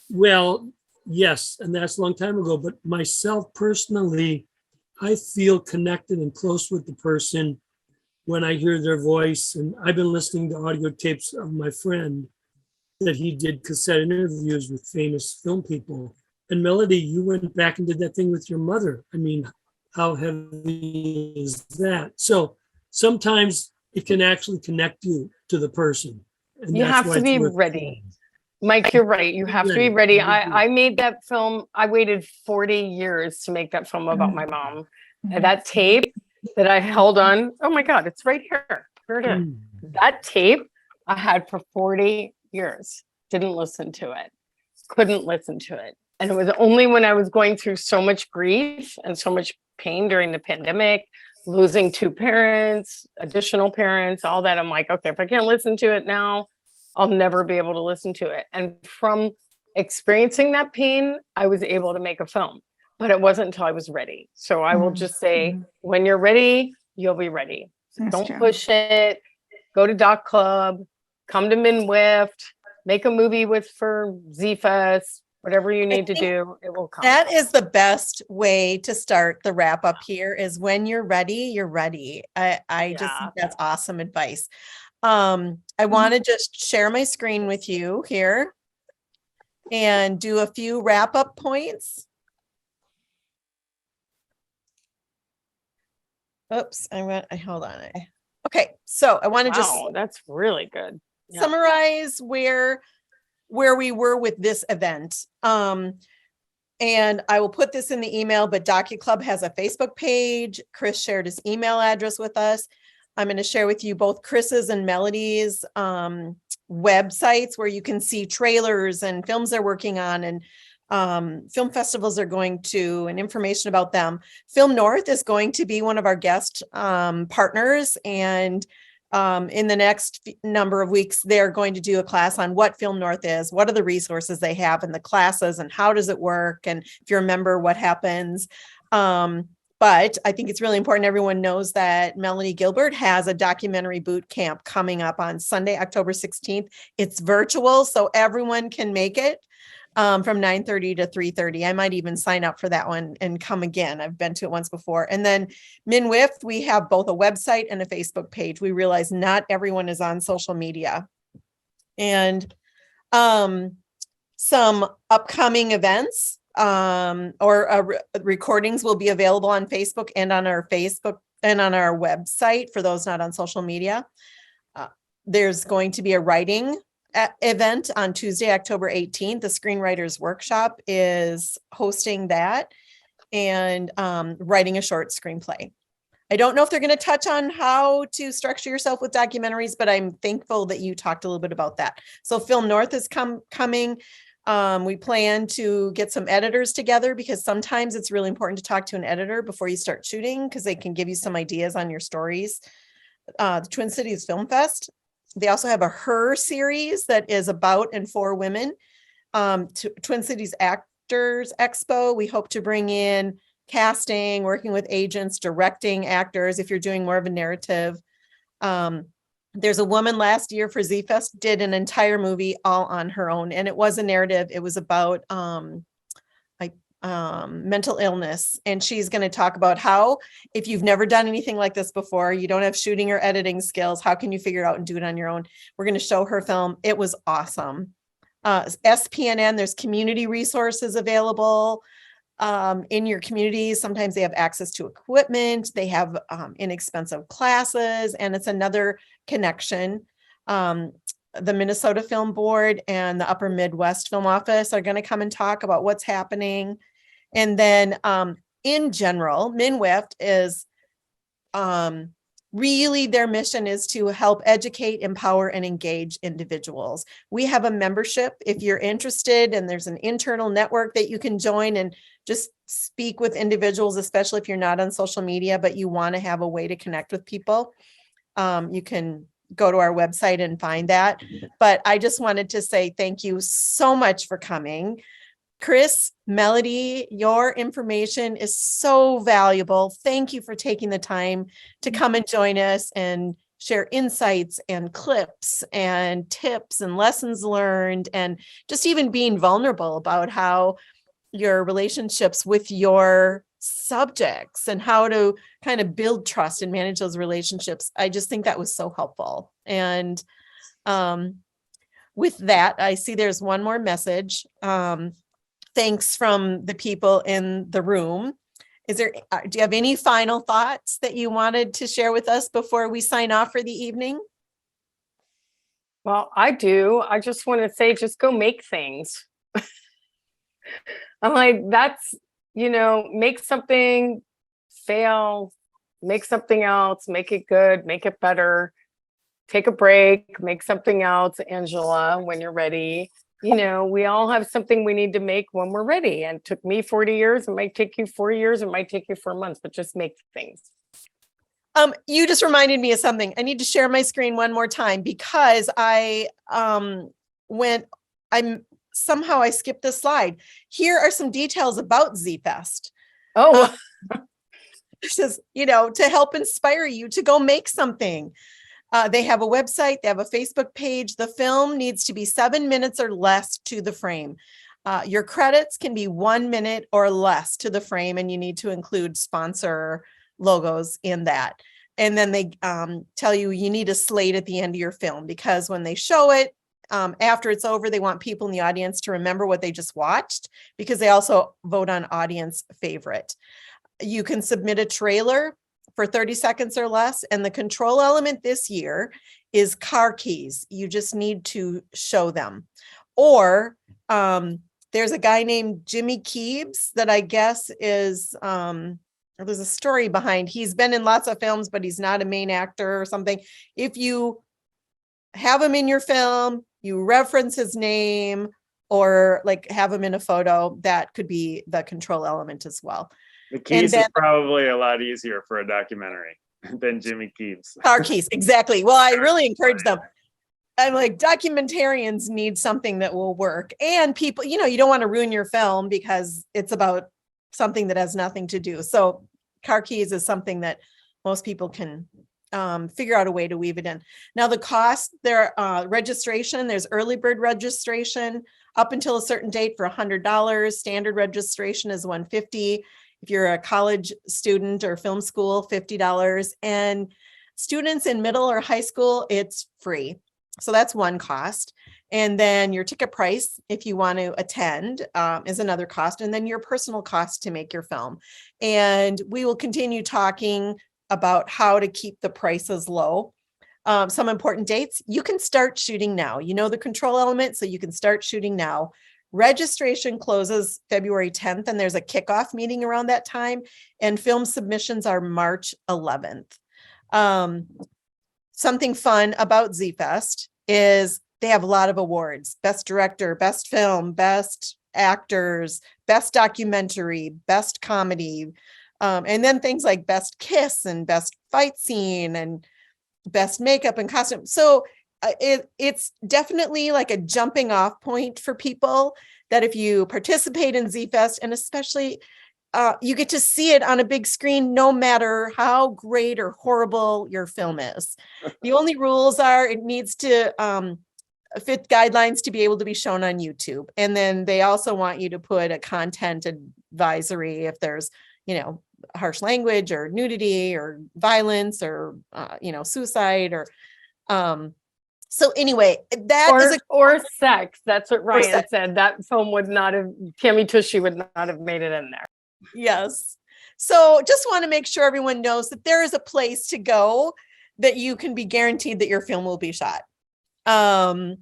Well, yes, and that's a long time ago. But myself personally, I feel connected and close with the person when I hear their voice. And I've been listening to audio tapes of my friend that he did cassette interviews with famous film people. And Melody, you went back and did that thing with your mother. How heavy is that? So sometimes it can actually connect you to the person. And you have to be ready. Mike, you're right. You have to be ready. I made that film. I waited 40 years to make that film about my mom. And that tape that I held on, oh my God, it's right here. Here it is. That tape I had for 40 years. Didn't listen to it. Couldn't listen to it. And it was only when I was going through so much grief and so much pain during the pandemic, losing 2 parents, additional parents, all that. I'm like, okay, if I can't listen to it now, I'll never be able to listen to it. And from experiencing that pain, I was able to make a film, but it wasn't until I was ready. So I will just say, when you're ready, you'll be ready. Don't push it. Go to DocuClub, come to MNWIFT, make a movie for Z-Fest. Whatever you need to do, it will come. That is the best way to start the wrap up here, is when you're ready, you're ready. I just think that's awesome advice. I want to just share my screen with you here and do a few wrap up points. Oops, hold on. Okay, so I want to just that's really good. Summarize where we were with this event. And I will put this in the email, but DocuClub has a Facebook page. Chris shared his email address with us. I'm going to share with you both Chris's and Melody's websites where you can see trailers and films they're working on, and film festivals they're going to, and information about them. FilmNorth is going to be one of our guest partners, and in the next number of weeks, they're going to do a class on what FilmNorth is, what are the resources they have in the classes, and how does it work, and if you're a member, what happens. But I think it's really important everyone knows that Melanie Gilbert has a documentary boot camp coming up on Sunday, October 16th. It's virtual, so everyone can make it from 9:30 to 3:30. I might even sign up for that one and come again. I've been to it once before. And then MNWIFT, we have both a website and a Facebook page. We realize not everyone is on social media. And some upcoming events recordings will be available on Facebook and on our website for those not on social media. There's going to be a writing event on Tuesday, October 18th. The Screenwriters Workshop is hosting that, and writing a short screenplay. I don't know if they're going to touch on how to structure yourself with documentaries, but I'm thankful that you talked a little bit about that. So FilmNorth is coming. We plan to get some editors together because sometimes it's really important to talk to an editor before you start shooting because they can give you some ideas on your stories. The Twin Cities Film Fest. They also have a Her series that is about and for women. Twin Cities Actors Expo. We hope to bring in casting, working with agents, directing actors if you're doing more of a narrative. There's a woman last year for Z-Fest did an entire movie all on her own, and it was a narrative. It was about mental illness, and she's going to talk about how, if you've never done anything like this before, you don't have shooting or editing skills, how can you figure it out and do it on your own? We're going to show her film. It was awesome. SPNN, there's community resources available in your community. Sometimes they have access to equipment, they have inexpensive classes, and it's another connection. The Minnesota Film Board and the Upper Midwest Film Office are going to come and talk about what's happening. And then in general, MNWIFT is really their mission is to help educate, empower, and engage individuals. We have a membership if you're interested, and there's an internal network that you can join and just speak with individuals, especially if you're not on social media, but you want to have a way to connect with people. You can go to our website and find that. But I just wanted to say thank you so much for coming. Chris, Melody, your information is so valuable. Thank you for taking the time to come and join us and share insights and clips and tips and lessons learned, and just even being vulnerable about how your relationships with your subjects and how to kind of build trust and manage those relationships. I just think that was so helpful. And with that, I see there's one more message. Thanks from the people in the room. Do you have any final thoughts that you wanted to share with us before we sign off for the evening? Well, I do. I just want to say, just go make things. I'm like, that's, make something, fail, make something else, make it good, make it better, take a break, make something else, Angela, when you're ready. We all have something we need to make when we're ready. And it took me 40 years. It might take you 4 years. It might take you 4 months, but just make things. You just reminded me of something. I need to share my screen one more time because I skipped this slide. Here are some details about Z-Fest. Oh, just, to help inspire you to go make something. They have a website, they have a Facebook page. The film needs to be 7 minutes or less to the frame. Your credits can be 1 minute or less to the frame, and you need to include sponsor logos in that. And then they tell you need a slate at the end of your film, because when they show it, after it's over, they want people in the audience to remember what they just watched, because they also vote on audience favorite. You can submit a trailer for 30 seconds or less. And the control element this year is car keys. You just need to show them. Or there's a guy named Jimmy Keebs that I guess is, there's a story behind. He's been in lots of films, but he's not a main actor or something. If you have him in your film, you reference his name, or like have him in a photo, that could be the control element as well. The keys is probably a lot easier for a documentary than Jimmy Keebs. Car keys, exactly. Well, I really encourage them. I'm like, documentarians need something that will work. And people, you don't want to ruin your film because it's about something that has nothing to do. So car keys is something that most people can figure out a way to weave it in. Now the cost, registration, there's early bird registration up until a certain date for $100. Standard registration is $150. If you're a college student or film school, $50. And students in middle or high school, it's free. So that's one cost. And then your ticket price, if you want to attend, is another cost. And then your personal cost to make your film. And we will continue talking about how to keep the prices low. Some important dates, you can start shooting now. The control element, so you can start shooting now. Registration closes February 10th, and there's a kickoff meeting around that time, and film submissions are March 11th. Something fun about Z-Fest is they have a lot of awards: best director, best film, best actors, best documentary, best comedy, and then things like best kiss and best fight scene and best makeup and costume. So it's definitely like a jumping off point for people, that if you participate in Z-Fest, and especially you get to see it on a big screen, no matter how great or horrible your film is. The only rules are it needs to fit guidelines to be able to be shown on YouTube. And then they also want you to put a content advisory if there's, harsh language or nudity or violence or, suicide or, so anyway, or sex. That's what Ryan sex. said. That film would not have, Tammy Tushy would not have made it in there. Yes. So just want to make sure everyone knows that there is a place to go that you can be guaranteed that your film will be shot. And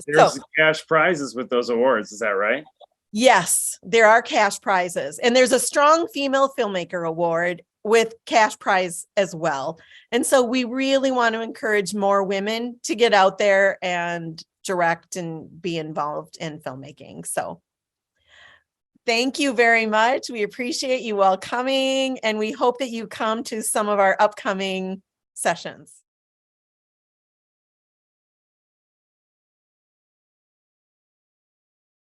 there's cash prizes with those awards. Is that right? Yes, there are cash prizes, and there's a strong female filmmaker award with cash prize as well. And so we really want to encourage more women to get out there and direct and be involved in filmmaking. So thank you very much. We appreciate you all coming, and we hope that you come to some of our upcoming sessions.